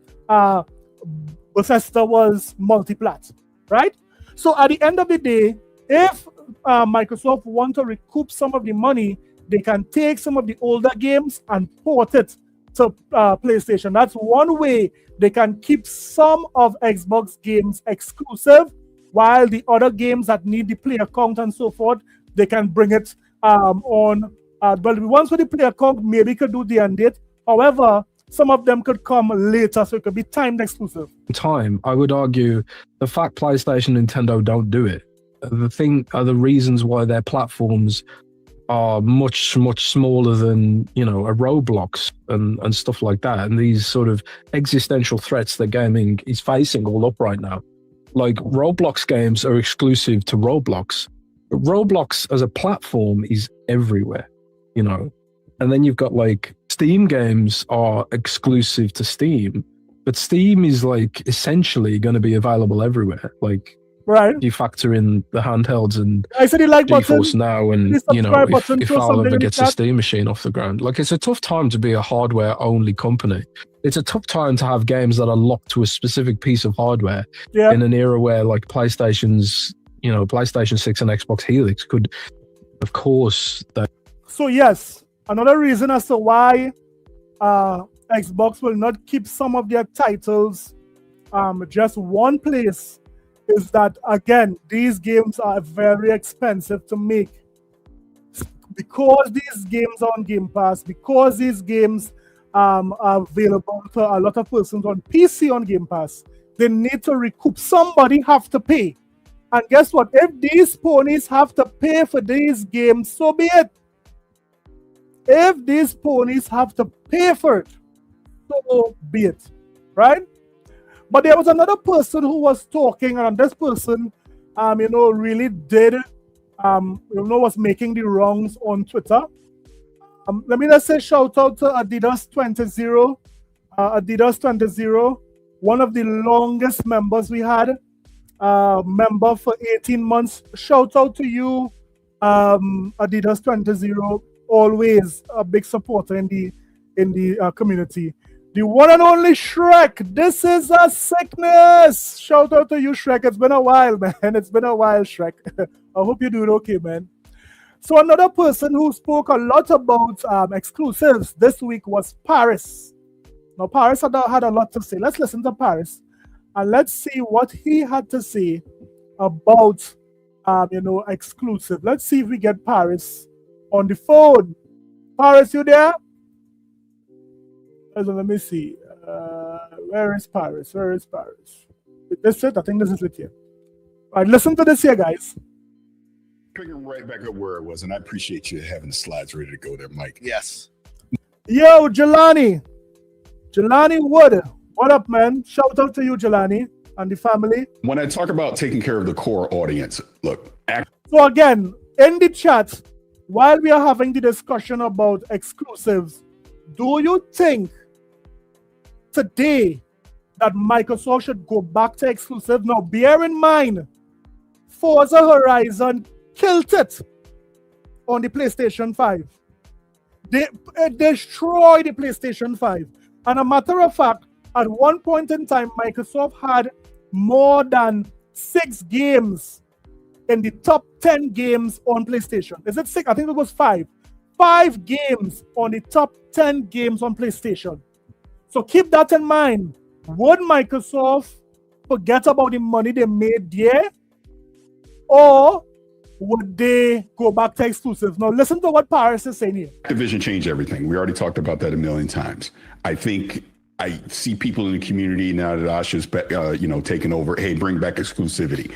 Bethesda was multi-plat, right? So at the end of the day, if Microsoft want to recoup some of the money, they can take some of the older games and port it to PlayStation. That's one way they can keep some of Xbox games exclusive, while the other games that need the player count and so forth, they can bring it on. But the ones with the player count maybe could do the end date. However, some of them could come later, so it could be timed exclusive. I would argue the fact PlayStation and Nintendo don't do it are the reasons why their platforms are much, much smaller than, a Roblox and stuff like that. And these sort of existential threats that gaming is facing all up right now. Like, Roblox games are exclusive to Roblox. But Roblox as a platform is everywhere, And then you've got like Steam games are exclusive to Steam, but Steam is like essentially going to be available everywhere. Like, right? You factor in the handhelds and I said like GeForce Now, and if Valve ever gets a Steam machine off the ground, like, it's a tough time to be a hardware only company. It's a tough time to have games that are locked to a specific piece of hardware in an era where like PlayStation 6 and Xbox Helix could, of course. So yes, another reason as to why Xbox will not keep some of their titles just one place is that, again, these games are very expensive to make. Because these games are on Game Pass, because these games are available to a lot of persons on PC on Game Pass, they need to recoup. Somebody have to pay. And guess what? If these ponies have to pay for these games, so be it. If these ponies have to pay for it, so be it. Right? But there was another person who was talking, and this person, really did, was making the wrongs on Twitter. Let me just say shout out to Adidas 20, one of the longest members we had, member for 18 months. Shout out to you, Adidas 20, always a big supporter in the community. The one and only Shrek. This is a sickness. Shout out to you, Shrek. It's been a while, man. It's been a while, Shrek. I hope you're doing okay, man. So another person who spoke a lot about exclusives this week was Paris. Now, Paris had a lot to say. Let's listen to Paris and let's see what he had to say about, exclusive. Let's see if we get Paris on the phone. Paris, you there? Let me see. Where is Paris? Where is Paris? Is this it? I think this is it here. All right, listen to this here, guys. Picking right back up where it was, and I appreciate you having the slides ready to go there, Mike. Yes. Yo, Jelani. Jelani Wood. What up, man? Shout out to you, Jelani, and the family. When I talk about taking care of the core audience, look. So again, in the chat, while we are having the discussion about exclusives, do you think today that Microsoft should go back to exclusive? Now, bear in mind, Forza Horizon killed it on the PlayStation 5. They destroyed the PlayStation 5. And a matter of fact, at one point in time, Microsoft had more than 6 games in the top 10 games on PlayStation. Is it 6? I think it was 5. 5 games on the top 10 games on PlayStation. So keep that in mind. Would Microsoft forget about the money they made there? Or would they go back to exclusives? Now listen to what Paris is saying here. Activision changed everything. We already talked about that a million times. I think I see people in the community now that Asha's taken over. Hey, bring back exclusivity.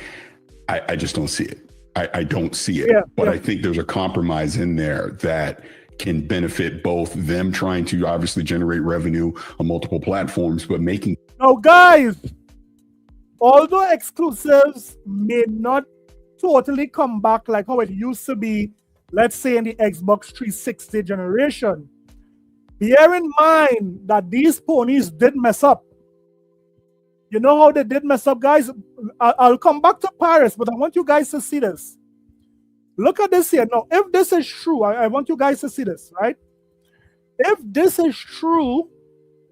I just don't see it. I don't see it. But I think there's a compromise in there that can benefit both them trying to obviously generate revenue on multiple platforms, but making. Now, guys, although exclusives may not totally come back like how it used to be, let's say in the Xbox 360 generation, bear in mind that these ponies did mess up. You know how they did mess up, guys? I'll come back to Paris, but I want you guys to see this. Look at this here. Now, if this is true, I want you guys to see this, right? If this is true,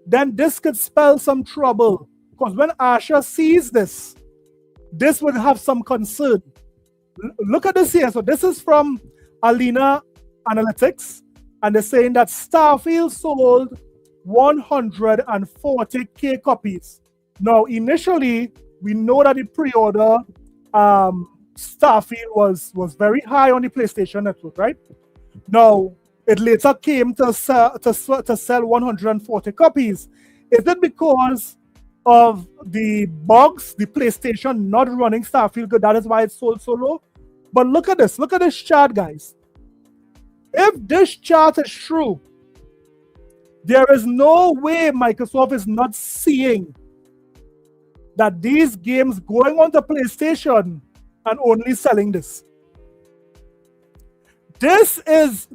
then this could spell some trouble. Because when Asha sees this, this would have some concern. Look at this here. So this is from Alina Analytics. And they're saying that Starfield sold 140,000 copies. Now, initially, we know that the pre-order Starfield was very high on the PlayStation Network, right? Now, it later came to sell 140 copies. Is it because of the bugs, the PlayStation not running Starfield good? That is why it sold so low. But look at this. Look at this chart, guys. If this chart is true, there is no way Microsoft is not seeing that these games going on to PlayStation and only selling this. This is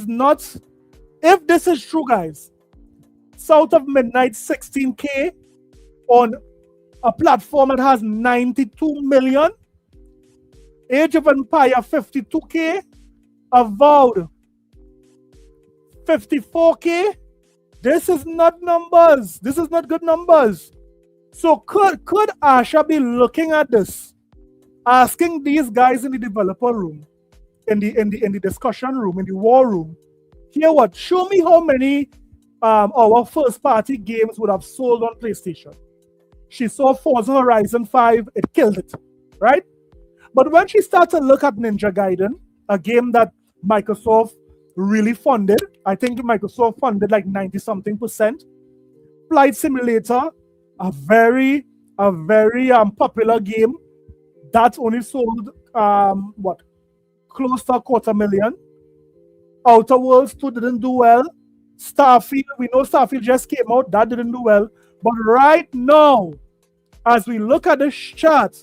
not, if this is true, guys, South of Midnight 16K on a platform that has 92 million, Age of Empire 52K, Avowed 54K. This is not numbers. This is not good numbers. So could Asha be looking at this, asking these guys in the developer room, in the discussion room, in the war room, here what? Show me how many our first party games would have sold on PlayStation. She saw Forza Horizon 5, it killed it, right? But when she started to look at Ninja Gaiden, a game that Microsoft really funded, I think Microsoft funded like 90-something%. Flight Simulator, a very popular game that only sold close to 250,000. Outer Worlds 2 didn't do well. Starfield, we know Starfield just came out, that didn't do well. But right now, as we look at this chart,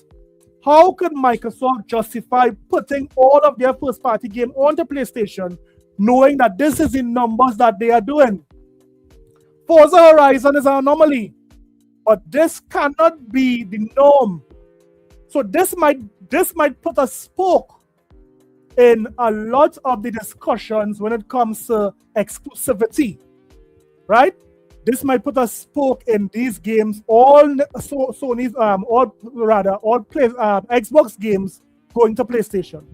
how could Microsoft justify putting all of their first-party game onto PlayStation, knowing that this is the numbers that they are doing? Forza Horizon is an anomaly, but this cannot be the norm. So this might put a spoke in a lot of the discussions when it comes to exclusivity, right? This might put a spoke in these games, all Sony's, all Xbox games going to PlayStation.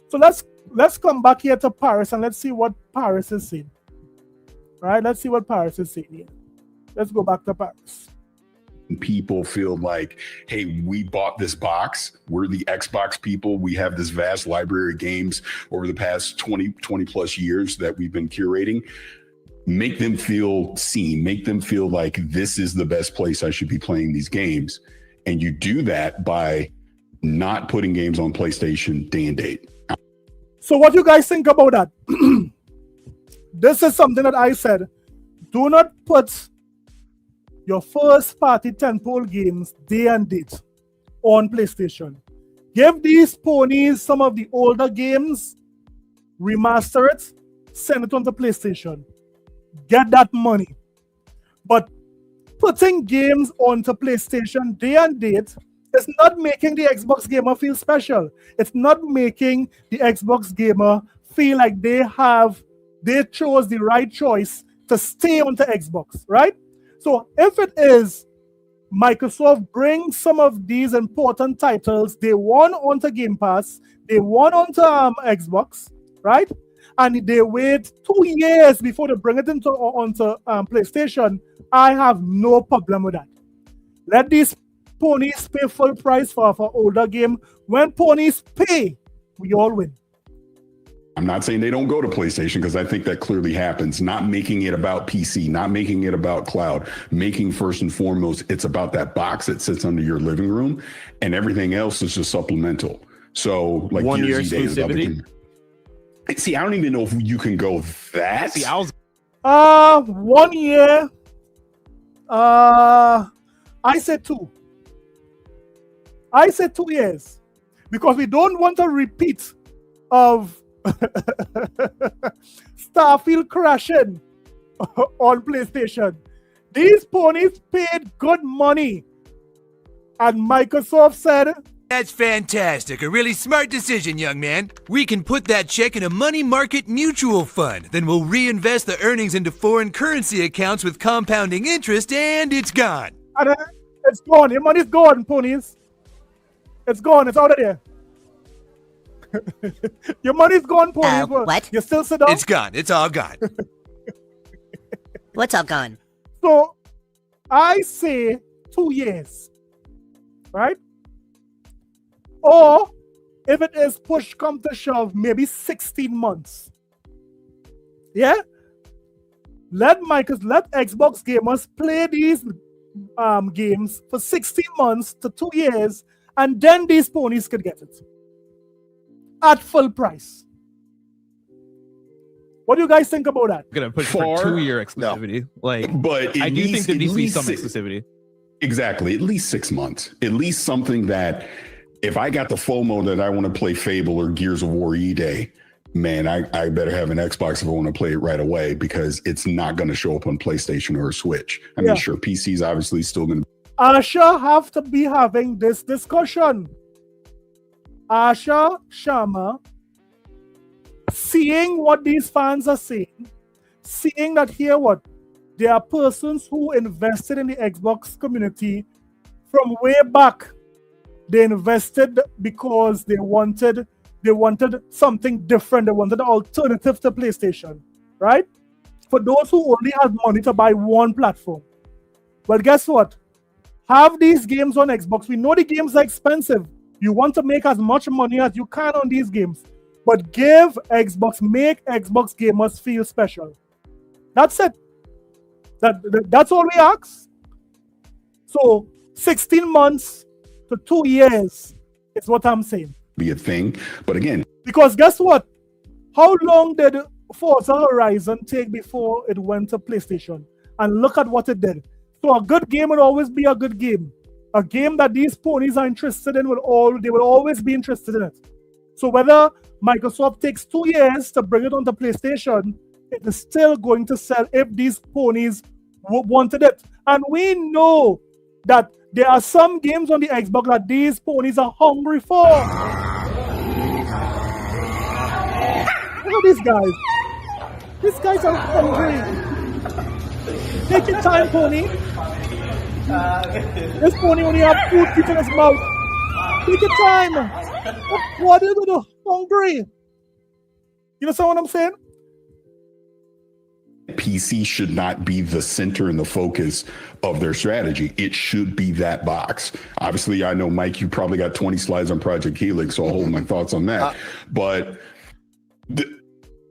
So let's come back here to Paris and let's see what Paris is saying. Right? Let's see what Paris is saying here. Let's go back to Paris. People feel like, hey, we bought this box. We're the Xbox people. We have this vast library of games over the past 20 plus years that we've been curating. Make them feel seen. Make them feel like this is the best place I should be playing these games. And you do that by not putting games on PlayStation day and date. So what do you guys think about that? This is something that I said. Do not put your first party tentpole games day and date on PlayStation. Give these ponies some of the older games, remaster it, send it onto PlayStation. Get that money. But putting games onto PlayStation day and date is not making the Xbox gamer feel special. It's not making the Xbox gamer feel like they chose the right choice to stay onto Xbox, right? So if it is Microsoft brings some of these important titles, they want onto Game Pass, they want onto Xbox, right? And they wait 2 years before they bring it onto PlayStation, I have no problem with that. Let these ponies pay full price for older game. When ponies pay, we all win. I'm not saying they don't go to PlayStation, because I think that clearly happens. Not making it about PC, not making it about cloud, making first and foremost, it's about that box that sits under your living room, and everything else is just supplemental. So like 1 year exclusivity. See, I don't even know if you can go that. See, I was 1 year. I said 2. I said 2 years because we don't want a repeat of Starfield crashing on PlayStation. These ponies paid good money, and Microsoft said, "That's fantastic. A really smart decision, young man. We can put that check in a money market mutual fund. Then we'll reinvest the earnings into foreign currency accounts with compounding interest, and it's gone." And it's gone. Your money's gone, ponies. It's gone. It's out of there. Your money's gone, ponies. What? You still sit down? It's gone. It's all gone. What's all gone? So I say 2 years, right? Or if it is push come to shove, maybe 16 months. Yeah? Let Xbox gamers play these games for 16 months to 2 years, and then these ponies could get it at full price. What do you guys think about that? I'm gonna push for 2 year exclusivity. No. But I do think there needs to be some exclusivity. Exactly, at least 6 months. At least something that, if I got the FOMO that I want to play Fable or Gears of War E-Day, man, I better have an Xbox if I want to play it right away, because it's not going to show up on PlayStation or a Switch. I mean, sure, PC's obviously still going to. Asha have to be having this discussion. Asha Sharma, seeing what these fans are saying, seeing that here what, there are persons who invested in the Xbox community from way back. They invested because they wanted something different. They wanted an alternative to PlayStation, right? for those who only have money to buy one platform. Well, guess what? Have these games on Xbox. We know the games are expensive. You want to make as much money as you can on these games. But make Xbox gamers feel special. That's it. That's all we ask. So 16 months to 2 years is what I'm saying. Be a thing. But again, because guess what? How long did Forza Horizon take before it went to PlayStation? And look at what it did. So a good game will always be a good game. A game that these ponies are interested in they will always be interested in it. So whether Microsoft takes 2 years to bring it onto PlayStation, it is still going to sell if these ponies wanted it. And we know that there are some games on the Xbox that these ponies are hungry for. Look at these guys. These guys are hungry. Take your time, pony. This pony only has food teeth in his mouth. Take your time. What are you doing? Hungry. You understand what I'm saying? PC should not be the center and the focus of their strategy. It should be that box. Obviously, I know, Mike, you probably got 20 slides on Project Helix, so I'll hold my thoughts on that. But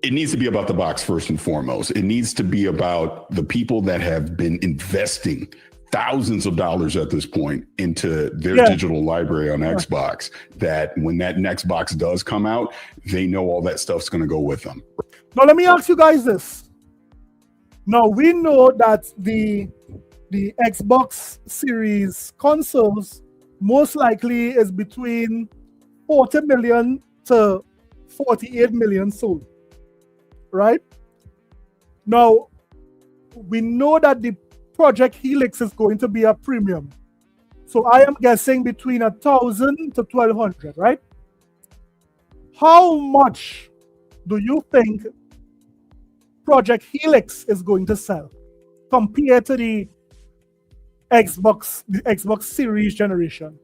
it needs to be about the box first and foremost. It needs to be about the people that have been investing thousands of dollars at this point into their digital library on Xbox, that when that next box does come out, they know all that stuff's going to go with them. Now, let me ask you guys this. Now, we know that the Xbox Series consoles most likely is between 40 million to 48 million sold, right? Now, we know that the Project Helix is going to be a premium. So I am guessing between 1,000 to 1,200, right? How much do you think Project Helix is going to sell compared to the Xbox Series generation?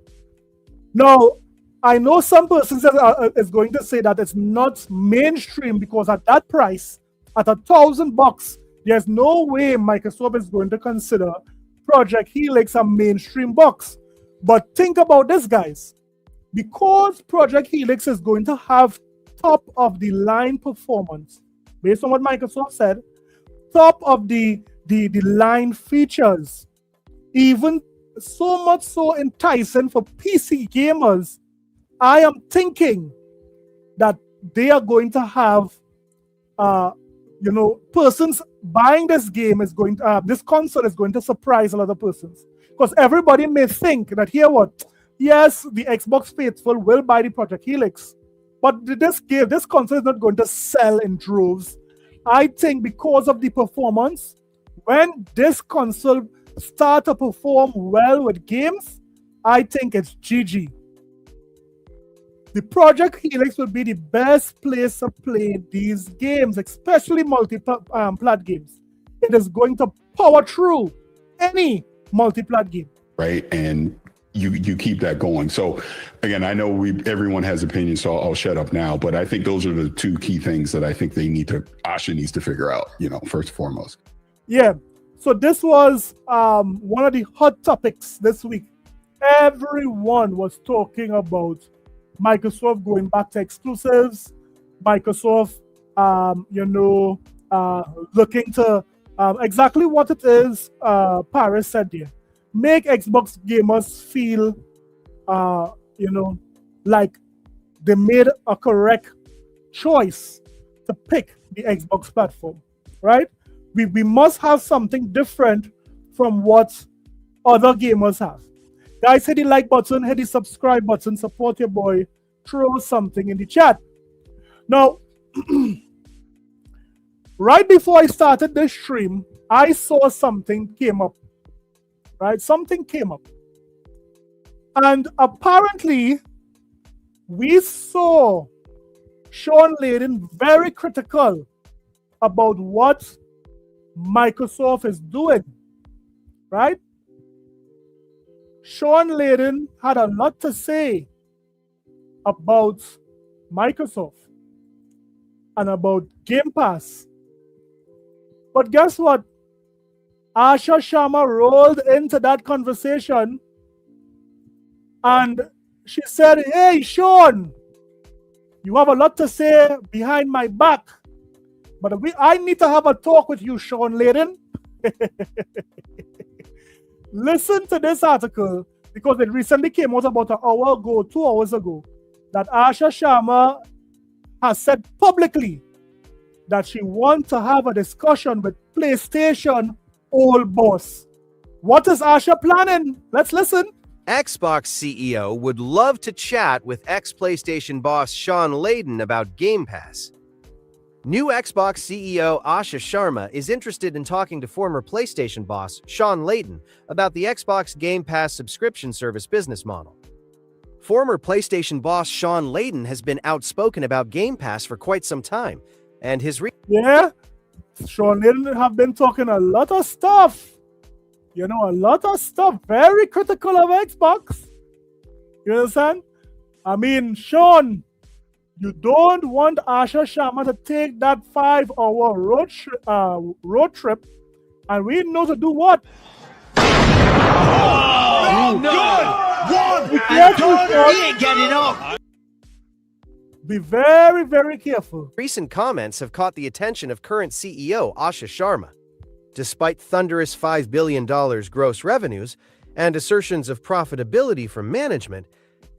Now, I know some persons is going to say that it's not mainstream because at that price, at $1,000, there's no way Microsoft is going to consider Project Helix a mainstream box. But think about this, guys. Because Project Helix is going to have top of the line performance, based on what Microsoft said, top of the line features, even so much so enticing for PC gamers, I am thinking that they are going to have, persons buying this game is going to, this console is going to surprise a lot of persons. Because everybody may think that yes, the Xbox faithful will buy the Project Helix, but this console is not going to sell in droves. I think because of the performance, when this console start to perform well with games, I think it's GG. The Project Helix will be the best place to play these games, especially multi-plat games. It is going to power through any multi-plat game. Right, and you keep that going. So again, I know everyone has opinions, so I'll shut up now. But I think those are the two key things that I think Asha needs to figure out. First and foremost. Yeah. So this was one of the hot topics this week. Everyone was talking about Microsoft going back to exclusives, Microsoft, looking to exactly what it is Paris said there. Make Xbox gamers feel, like they made a correct choice to pick the Xbox platform, right? We must have something different from what other gamers have. Guys, hit the like button, hit the subscribe button, support your boy, throw something in the chat. Now, right before I started this stream, I saw something came up. Right? Something came up. And apparently, we saw Shawn Laden very critical about what Microsoft is doing. Right? Shawn Laden had a lot to say about Microsoft and about Gamepass But guess what? Asha Sharma rolled into that conversation and she said, "Hey, Shawn, you have a lot to say behind my back, but I need to have a talk with you, Shawn Laden." Listen to this article because it recently came out about an hour ago, 2 hours ago, that Asha Sharma has said publicly that she wants to have a discussion with PlayStation old boss. What is Asha planning? Let's listen. Xbox CEO would love to chat with ex-PlayStation boss Shawn Laden about Game Pass. New Xbox CEO Asha Sharma is interested in talking to former PlayStation boss Shawn Laden about the Xbox Game Pass subscription service business model. Former PlayStation boss Shawn Laden has been outspoken about Game Pass for quite some time, and his Shawn Laden have been talking a lot of stuff. You know, a lot of stuff. Very critical of Xbox. You understand? I mean, Shawn, you don't want Asha Sharma to take that 5-hour road trip, and we know to do what? He ain't getting up. Be very, very careful. Recent comments have caught the attention of current CEO Asha Sharma. Despite thunderous $5 billion gross revenues and assertions of profitability from management,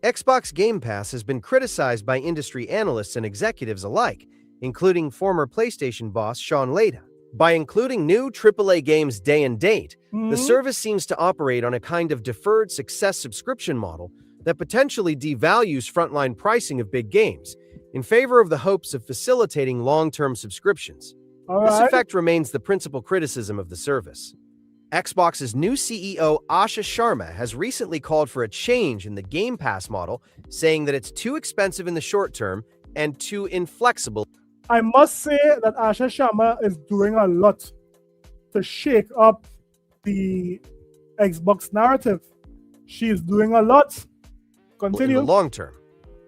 Xbox Game Pass has been criticized by industry analysts and executives alike, including former PlayStation boss Shawn Laden. By including new AAA games day and date, the service seems to operate on a kind of deferred success subscription model that potentially devalues frontline pricing of big games in favor of the hopes of facilitating long-term subscriptions. This effect remains the principal criticism of the service. Xbox's new CEO Asha Sharma has recently called for a change in the Game Pass model, saying that it's too expensive in the short term and too inflexible. I must say that Asha Sharma is doing a lot to shake up the Xbox narrative. She is doing a lot. Continue. In the long term.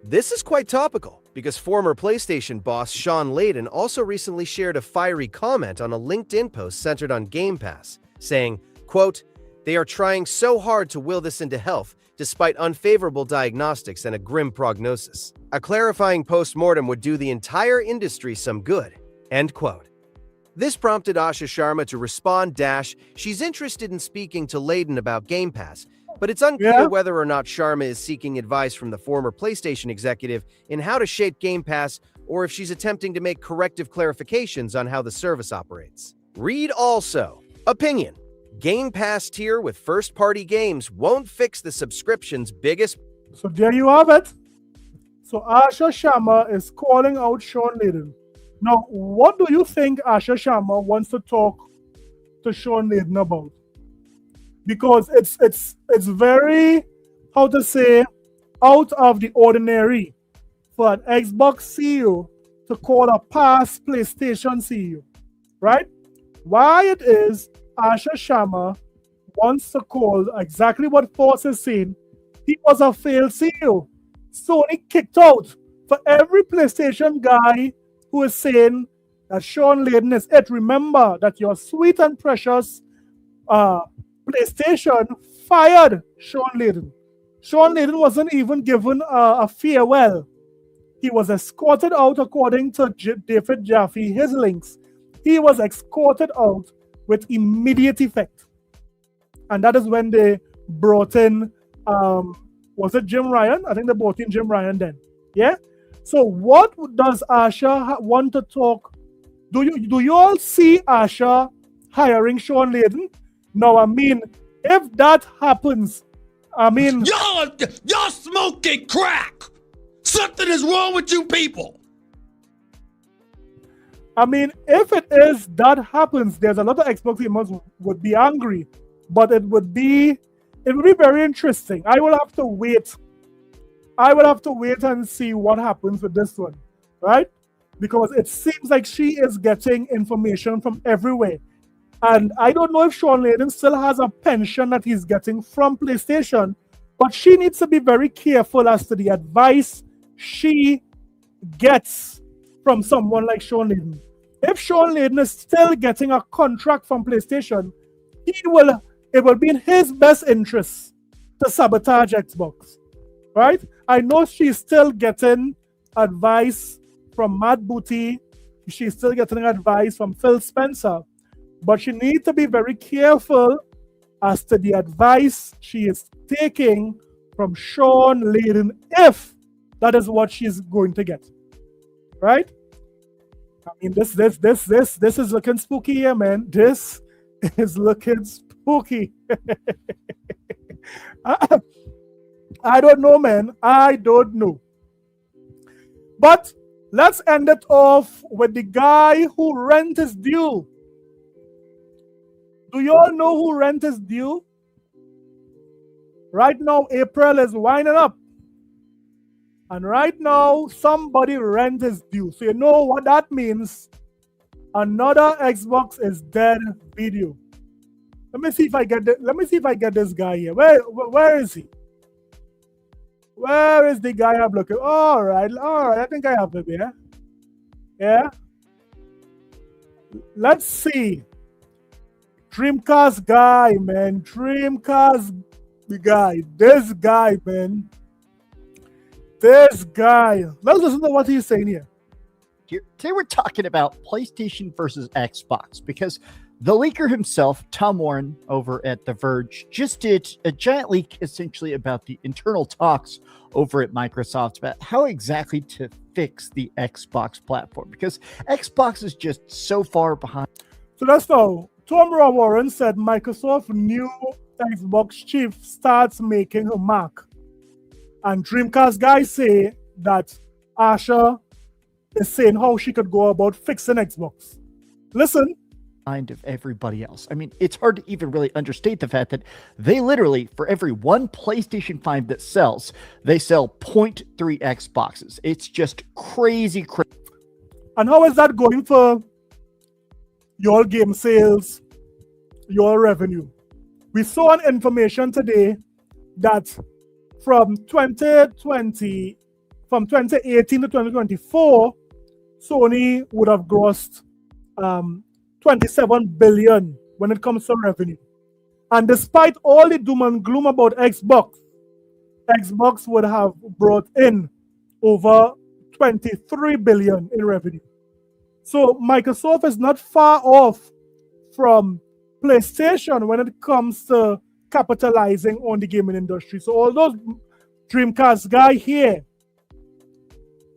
This is quite topical because former PlayStation boss Shawn Laden also recently shared a fiery comment on a LinkedIn post centered on Game Pass, saying, quote, "They are trying so hard to will this into health despite unfavorable diagnostics and a grim prognosis. A clarifying post-mortem would do the entire industry some good," end quote. This prompted Asha Sharma to respond, she's interested in speaking to Laden about Game Pass, but it's unclear whether or not Sharma is seeking advice from the former PlayStation executive in how to shape Game Pass or if she's attempting to make corrective clarifications on how the service operates. Read also, opinion. Game Pass tier with first-party games won't fix the subscription's biggest... So there you have it. So Asha Sharma is calling out Shawn Laden. Now, what do you think Asha Sharma wants to talk to Shawn Laden about? Because it's very, how to say, out of the ordinary for an Xbox CEO to call a past PlayStation CEO, right? Why it is Asha Sharma wants to call exactly what Force is saying. He was a failed CEO. Sony kicked out. For every PlayStation guy who is saying that Shawn Laden is it, remember that your sweet and precious PlayStation fired Shawn Laden. Shawn Laden wasn't even given a farewell. He was escorted out according to David Jaffe, his links. He was escorted out with immediate effect. And that is when they brought in, was it Jim Ryan? I think they brought in Jim Ryan then. Yeah? So what does Asha want to talk? Do you all see Asha hiring Shawn Laden? No, I mean, if that happens, I mean... Y'all smoking crack! Something is wrong with you people! I mean, if it is that happens, there's a lot of Xbox gamers would be angry, but it would be very interesting. I will have to wait. I will have to wait and see what happens with this one, right? Because it seems like she is getting information from everywhere. And I don't know if Shawn Laden still has a pension that he's getting from PlayStation, but she needs to be very careful as to the advice she gets from someone like Shawn Laden. if Shawn Laden is still getting a contract from PlayStation, it will be in his best interest to sabotage Xbox, right? I know she's still getting advice from Matt Booty. She's still getting advice from Phil Spencer, but she needs to be very careful as to the advice she is taking from Shawn Laden, if that is what she's going to get, right? I mean, this is looking spooky here, man. This is looking spooky. I don't know, man. I don't know. But let's end it off with the guy who rent is due. Do you all know who rent is due? Right now, April is winding up. And right now, somebody rent is due. So you know what that means? Another Xbox is dead video. Let me see if I get this guy here. Where is he? Where is the guy I'm looking? All right. I think I have him here. Yeah. Let's see. Dreamcast guy, man. Dreamcast guy. This guy, man. This guy. Let's listen to what he's saying here. Today we're talking about PlayStation versus Xbox, because the leaker himself, Tom Warren, over at The Verge, just did a giant leak essentially about the internal talks over at Microsoft about how exactly to fix the Xbox platform, because Xbox is just so far behind. So that's how Tom Warren said Microsoft new Xbox chief starts making a mark. And Dreamcast guys say that Asha is saying how she could go about fixing Xbox. Listen. Mind of everybody else. I mean, it's hard to even really understate the fact that they literally, for every one PlayStation 5 that sells, they sell 0.3 Xboxes. It's just crazy. And how is that going for your game sales, your revenue? We saw an information today that from 2018 to 2024, Sony would have grossed 27 billion when it comes to revenue. And despite all the doom and gloom about Xbox would have brought in over 23 billion in revenue. So Microsoft is not far off from PlayStation when it comes to capitalizing on the gaming industry. So all those Dreamcast guy here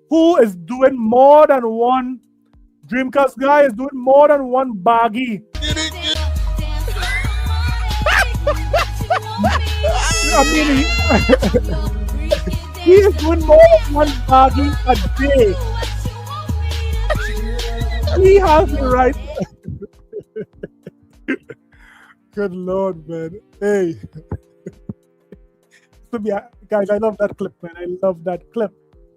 who is doing more than one Dreamcast guy is doing more than one baggy. I mean, he is doing more than one baggy a day. He has the right. Good Lord, man. Hey. Guys, I love that clip, man. I love that clip.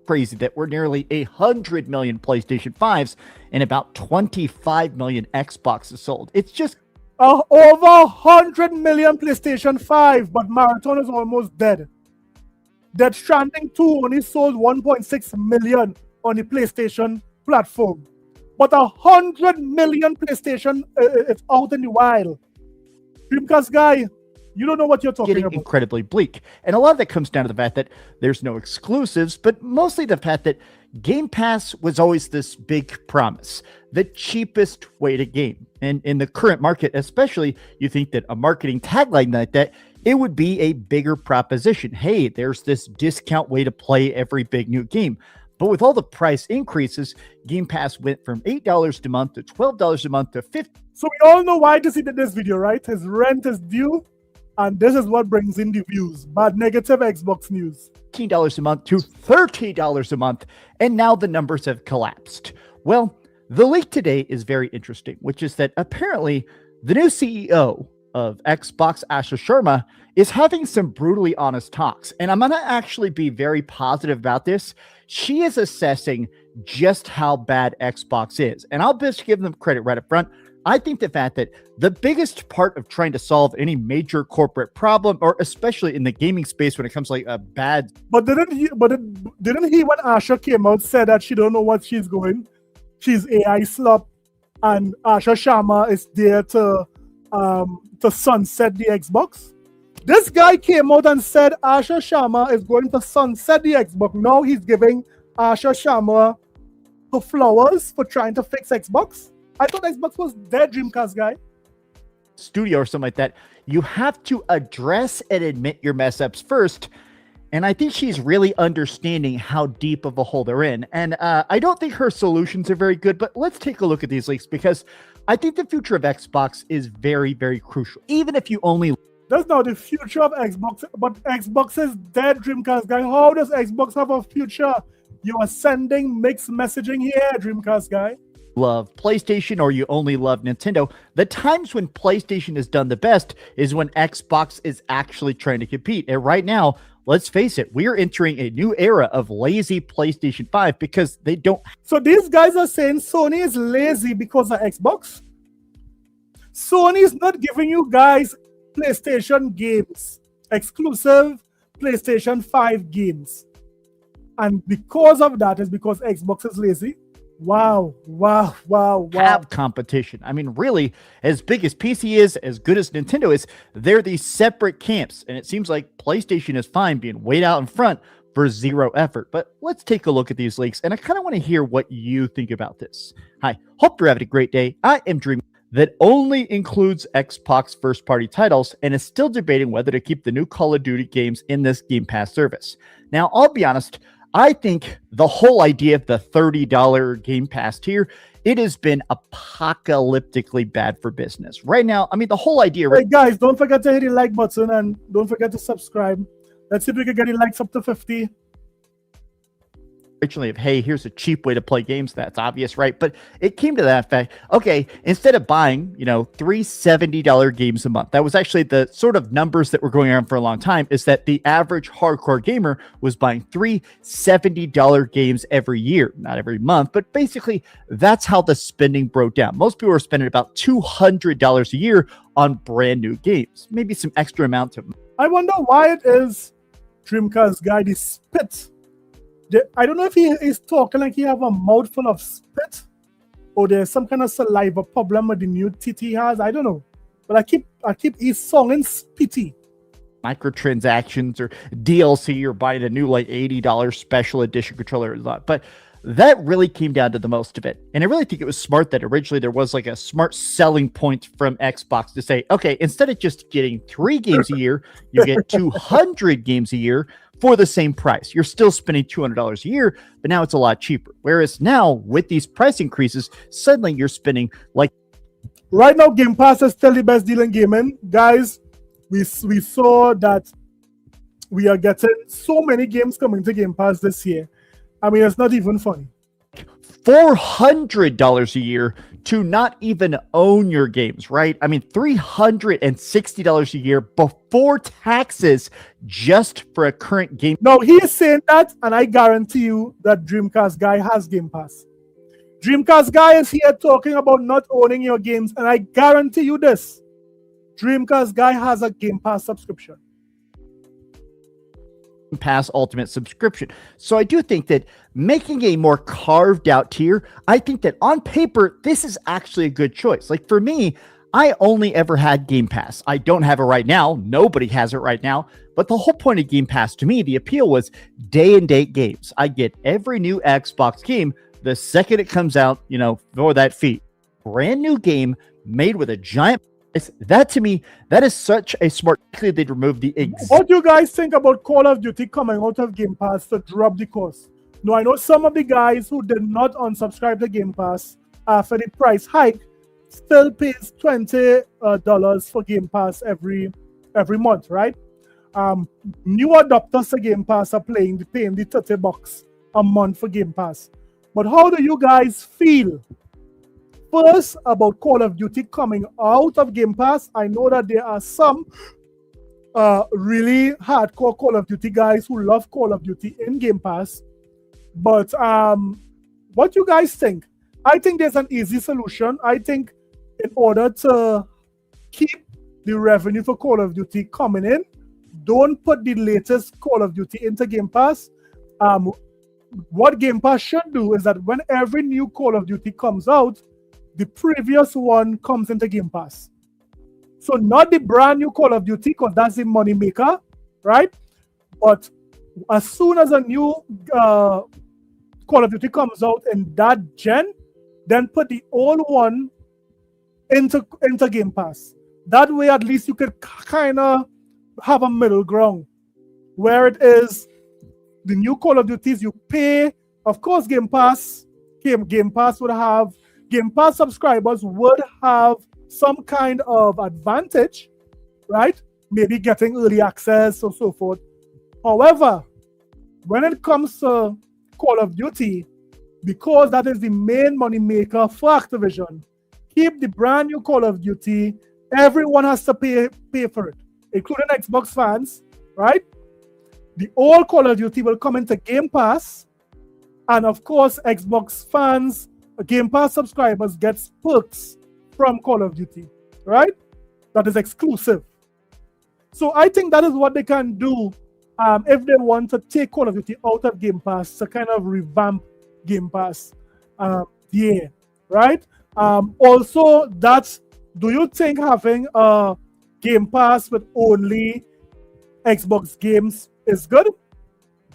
Crazy that we're nearly 100 million PlayStation 5s and about 25 million Xboxes sold. It's just over 100 million PlayStation 5, but Marathon is almost dead. Death Stranding 2 only sold 1.6 million on the PlayStation platform, but 100 million PlayStation it's out in the wild. Dreamcast guy, you don't know what you're talking about. Incredibly bleak. And a lot of that comes down to the fact that there's no exclusives, but mostly the fact that Game Pass was always this big promise, the cheapest way to game. And in the current market, especially, you think that a marketing tagline like that, it would be a bigger proposition. Hey, there's this discount way to play every big new game. But with all the price increases, Game Pass went from $8 a month to $12 a month to $50. So we all know why he did this video, right? His rent is due. And this is what brings in the views. Bad negative Xbox news. $15 a month to $13 a month. And now the numbers have collapsed. Well, the leak today is very interesting, which is that apparently the new CEO of Xbox, Asha Sharma, is having some brutally honest talks. And I'm going to actually be very positive about this. She is assessing just how bad Xbox is. And I'll just give them credit right up front. I think the fact that the biggest part of trying to solve any major corporate problem, or especially in the gaming space when it comes to like a bad... But didn't he when Asha came out said that she don't know what she's going? She's AI slop. and Asha Sharma is there to sunset the Xbox. This guy came out and said Asha Sharma is going to sunset the Xbox. Now he's giving Asha Sharma the flowers for trying to fix Xbox. I thought Xbox was their Dreamcast guy. Studio or something like that. You have to address and admit your mess ups first. And I think she's really understanding how deep of a hole they're in. And I don't think her solutions are very good, but let's take a look at these leaks because I think the future of Xbox is very, very crucial. Even if you only... That's not the future of Xbox, but Xbox is dead, Dreamcast guy. How does Xbox have a future? You are sending mixed messaging here, Dreamcast guy. Love PlayStation or you only love Nintendo. The times when PlayStation has done the best is when Xbox is actually trying to compete. And right now, let's face it, we are entering a new era of lazy PlayStation 5 because they don't. So these guys are saying Sony is lazy because of Xbox? Sony is not giving you guys PlayStation games, exclusive PlayStation 5 games. And because of that is because Xbox is lazy. Wow. Have competition. I mean, really, as big as PC is, as good as Nintendo is, they're these separate camps. And it seems like PlayStation is fine being way out in front for zero effort. But let's take a look at these leaks. And I kind of want to hear what you think about this. Hi, hope you're having a great day. I am dreaming that only includes Xbox first-party titles and is still debating whether to keep the new Call of Duty games in this Game Pass service. Now, I'll be honest, I think the whole idea of the $30 Game Pass tier, it has been apocalyptically bad for business. Right now, I mean, the whole idea... Hey guys, don't forget to hit the like button and don't forget to subscribe. Let's see if we can get the likes up to 50. Originally of, hey, here's a cheap way to play games. That's obvious, right? But it came to that fact, okay, instead of buying, three $70 games a month, that was actually the sort of numbers that were going around for a long time, is that the average hardcore gamer was buying three $70 games every year, not every month, but basically that's how the spending broke down. Most people were spending about $200 a year on brand new games, maybe some extra amount of. I wonder why it is Dreamcast guy, the spit. I don't know if he is talking like he have a mouthful of spit or there's some kind of saliva problem with the new teeth he has. I don't know. But I keep his song in spitty. Microtransactions or DLC or buying a new like $80 special edition controller or not. But that really came down to the most of it. And I really think it was smart that originally there was like a smart selling point from Xbox to say, okay, instead of just getting 3 games a year, you get 200 games a year for the same price. You're still spending $200 a year, but now it's a lot cheaper. Whereas now with these price increases, suddenly you're spending like... Right now, Game Pass is still the best deal in gaming. Guys, we saw that we are getting so many games coming to Game Pass this year. I mean, it's not even funny. $400 a year to not even own your games, right? I mean, $360 a year before taxes just for a current game. No, he is saying that, and I guarantee you that Dreamcast guy has Game Pass. Dreamcast guy is here talking about not owning your games, and I guarantee you this. Dreamcast guy has a Game Pass subscription. Pass Ultimate subscription. So I do think that making a more carved out tier, I think that on paper, this is actually a good choice. Like for me, I only ever had Game Pass. I don't have it right now. Nobody has it right now. But the whole point of Game Pass to me, the appeal was day and date games. I get every new Xbox game the second it comes out, for that fee. Brand new game made with a giant... That to me, that is such a smart. They'd remove the What do you guys think about Call of Duty coming out of Game Pass to drop the cost? Now, I know some of the guys who did not unsubscribe to Game Pass after the price hike still pays $20 for Game Pass every month, right? New adopters to Game Pass are paying the $30 a month for Game Pass. But how do you guys feel? First, about Call of Duty coming out of Game Pass, I know that there are some really hardcore Call of Duty guys who love Call of Duty in Game Pass. But what you guys think? I think there's an easy solution. I think in order to keep the revenue for Call of Duty coming in, don't put the latest Call of Duty into Game Pass. What Game Pass should do is that when every new Call of Duty comes out, the previous one comes into Game Pass. So not the brand new Call of Duty, because that's the money maker, right? But as soon as a new Call of Duty comes out in that gen, then put the old one into Game Pass. That way, at least you could kind of have a middle ground where it is the new Call of Duties you pay. Of course, Game Pass would have, Game Pass subscribers would have some kind of advantage, right? Maybe getting early access or so forth. However, when it comes to Call of Duty, because that is the main money maker for Activision, keep the brand new Call of Duty. Everyone has to pay for it, including Xbox fans, right? The old Call of Duty will come into Game Pass, and of course, Xbox fans, Game Pass subscribers gets perks from Call of Duty, right? That is exclusive. So I think that is what they can do if they want to take Call of Duty out of Game Pass to kind of revamp Game Pass. Right? Also, do you think having a Game Pass with only Xbox games is good?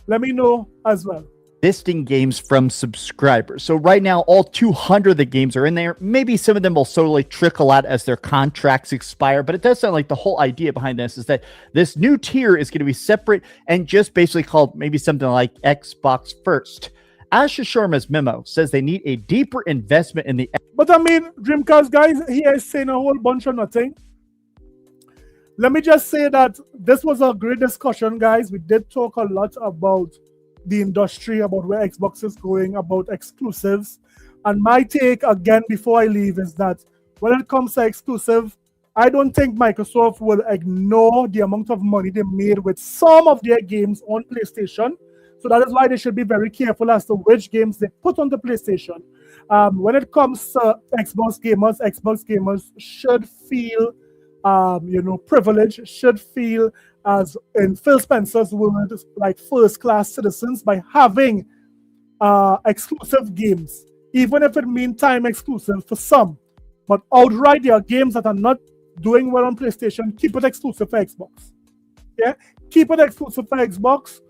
Let me know as well. Listing games from subscribers. So right now, all 200 of the games are in there. Maybe some of them will slowly trickle out as their contracts expire, but it does sound like the whole idea behind this is that this new tier is going to be separate and just basically called maybe something like Xbox First. Asha Sharma's memo says they need a deeper investment in the... But I mean, Dreamcast guys, he is saying a whole bunch of nothing. Let me just say that this was a great discussion, guys. We did talk a lot about the industry, about where Xbox is going, about exclusives. And my take, again, before I leave, is that when it comes to exclusive, I don't think Microsoft will ignore the amount of money they made with some of their games on PlayStation. So that is why they should be very careful as to which games they put on the PlayStation. When it comes to Xbox gamers should feel privileged, should feel as in Phil Spencer's word, like first-class citizens by having exclusive games, even if it means time exclusive for some. But outright, there are games that are not doing well on PlayStation. Keep it exclusive for Xbox. Yeah, keep it exclusive for Xbox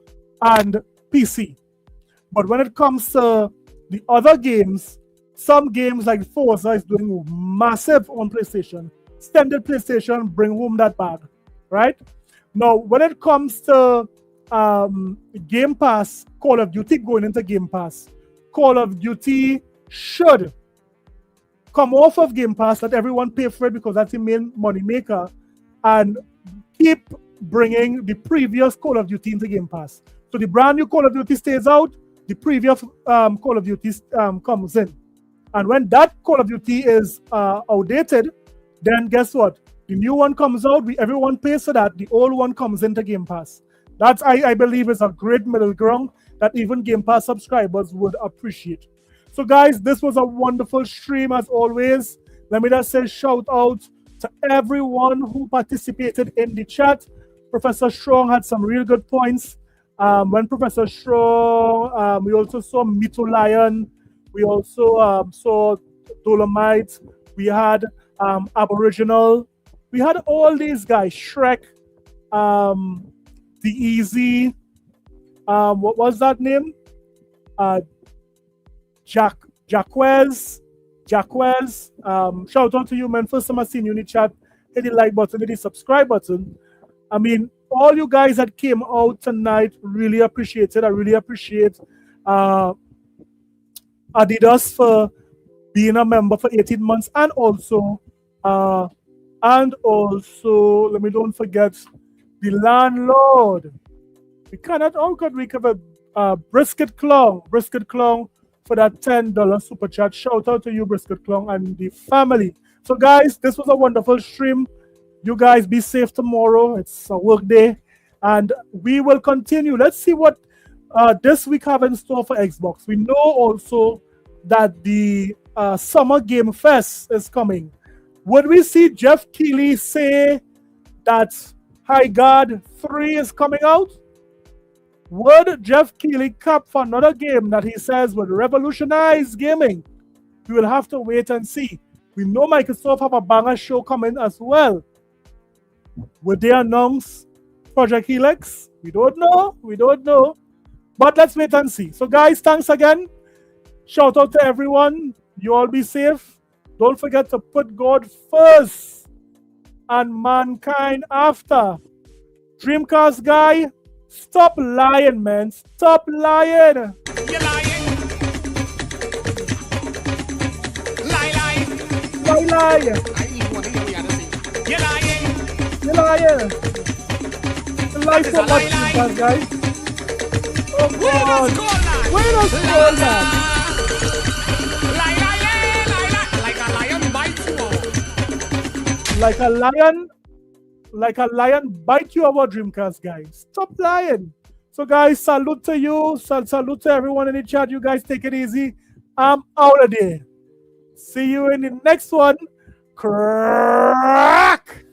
and PC. But when it comes to the other games, some games like Forza is doing massive on PlayStation. Standard PlayStation, bring home that bag, right? Now, when it comes to Game Pass, Call of Duty going into Game Pass, Call of Duty should come off of Game Pass, let everyone pay for it because that's the main money maker, and keep bringing the previous Call of Duty into Game Pass. So the brand new Call of Duty stays out, the previous Call of Duty comes in. And when that Call of Duty is outdated, then guess what? The new one comes out, everyone pays for that, the old one comes into Game Pass. That, I believe, is a great middle ground that even Game Pass subscribers would appreciate. So guys, this was a wonderful stream as always. Let me just say shout out to everyone who participated in the chat. Professor Strong had some real good points. When Professor Strong, we also saw Mito Lion, we also saw Dolomite, we had Aboriginal, we had all these guys, Shrek, The Easy, what was that name? Jacquez. Shout out to you, man. First time I seen you in the chat. Hit the like button, hit the subscribe button. I mean, all you guys that came out tonight, really appreciate it. I really appreciate Adidas for being a member for 18 months, and also let me don't forget the landlord. We cannot, we cover Brisket Clown for that $10 super chat. Shout out to you, Brisket Clown, and the family. So guys, this was a wonderful stream. You guys be safe tomorrow. It's a work day, and we will continue. Let's see what this week have in store for Xbox. We know also that the Summer Game Fest is coming. Would we see Jeff Keighley say that High Guard 3 is coming out? Would Jeff Keighley cap for another game that he says would revolutionize gaming? We will have to wait and see. We know Microsoft have a banger show coming as well. Would they announce Project Helix? We don't know. We don't know. But let's wait and see. So guys, thanks again. Shout out to everyone. You all be safe. Don't forget to put God first and mankind after. Dreamcast guy, stop lying, man. Stop lying. You're lying. Lie. You're lying. You're lying. You lie so much, Dreamcast guy. Oh, God. Where does call that? Like a lion bite you over, Dreamcast guys. Stop lying. So guys, salute to you. Salute to everyone in the chat. You guys take it easy. I'm out of there. See you in the next one. Crack.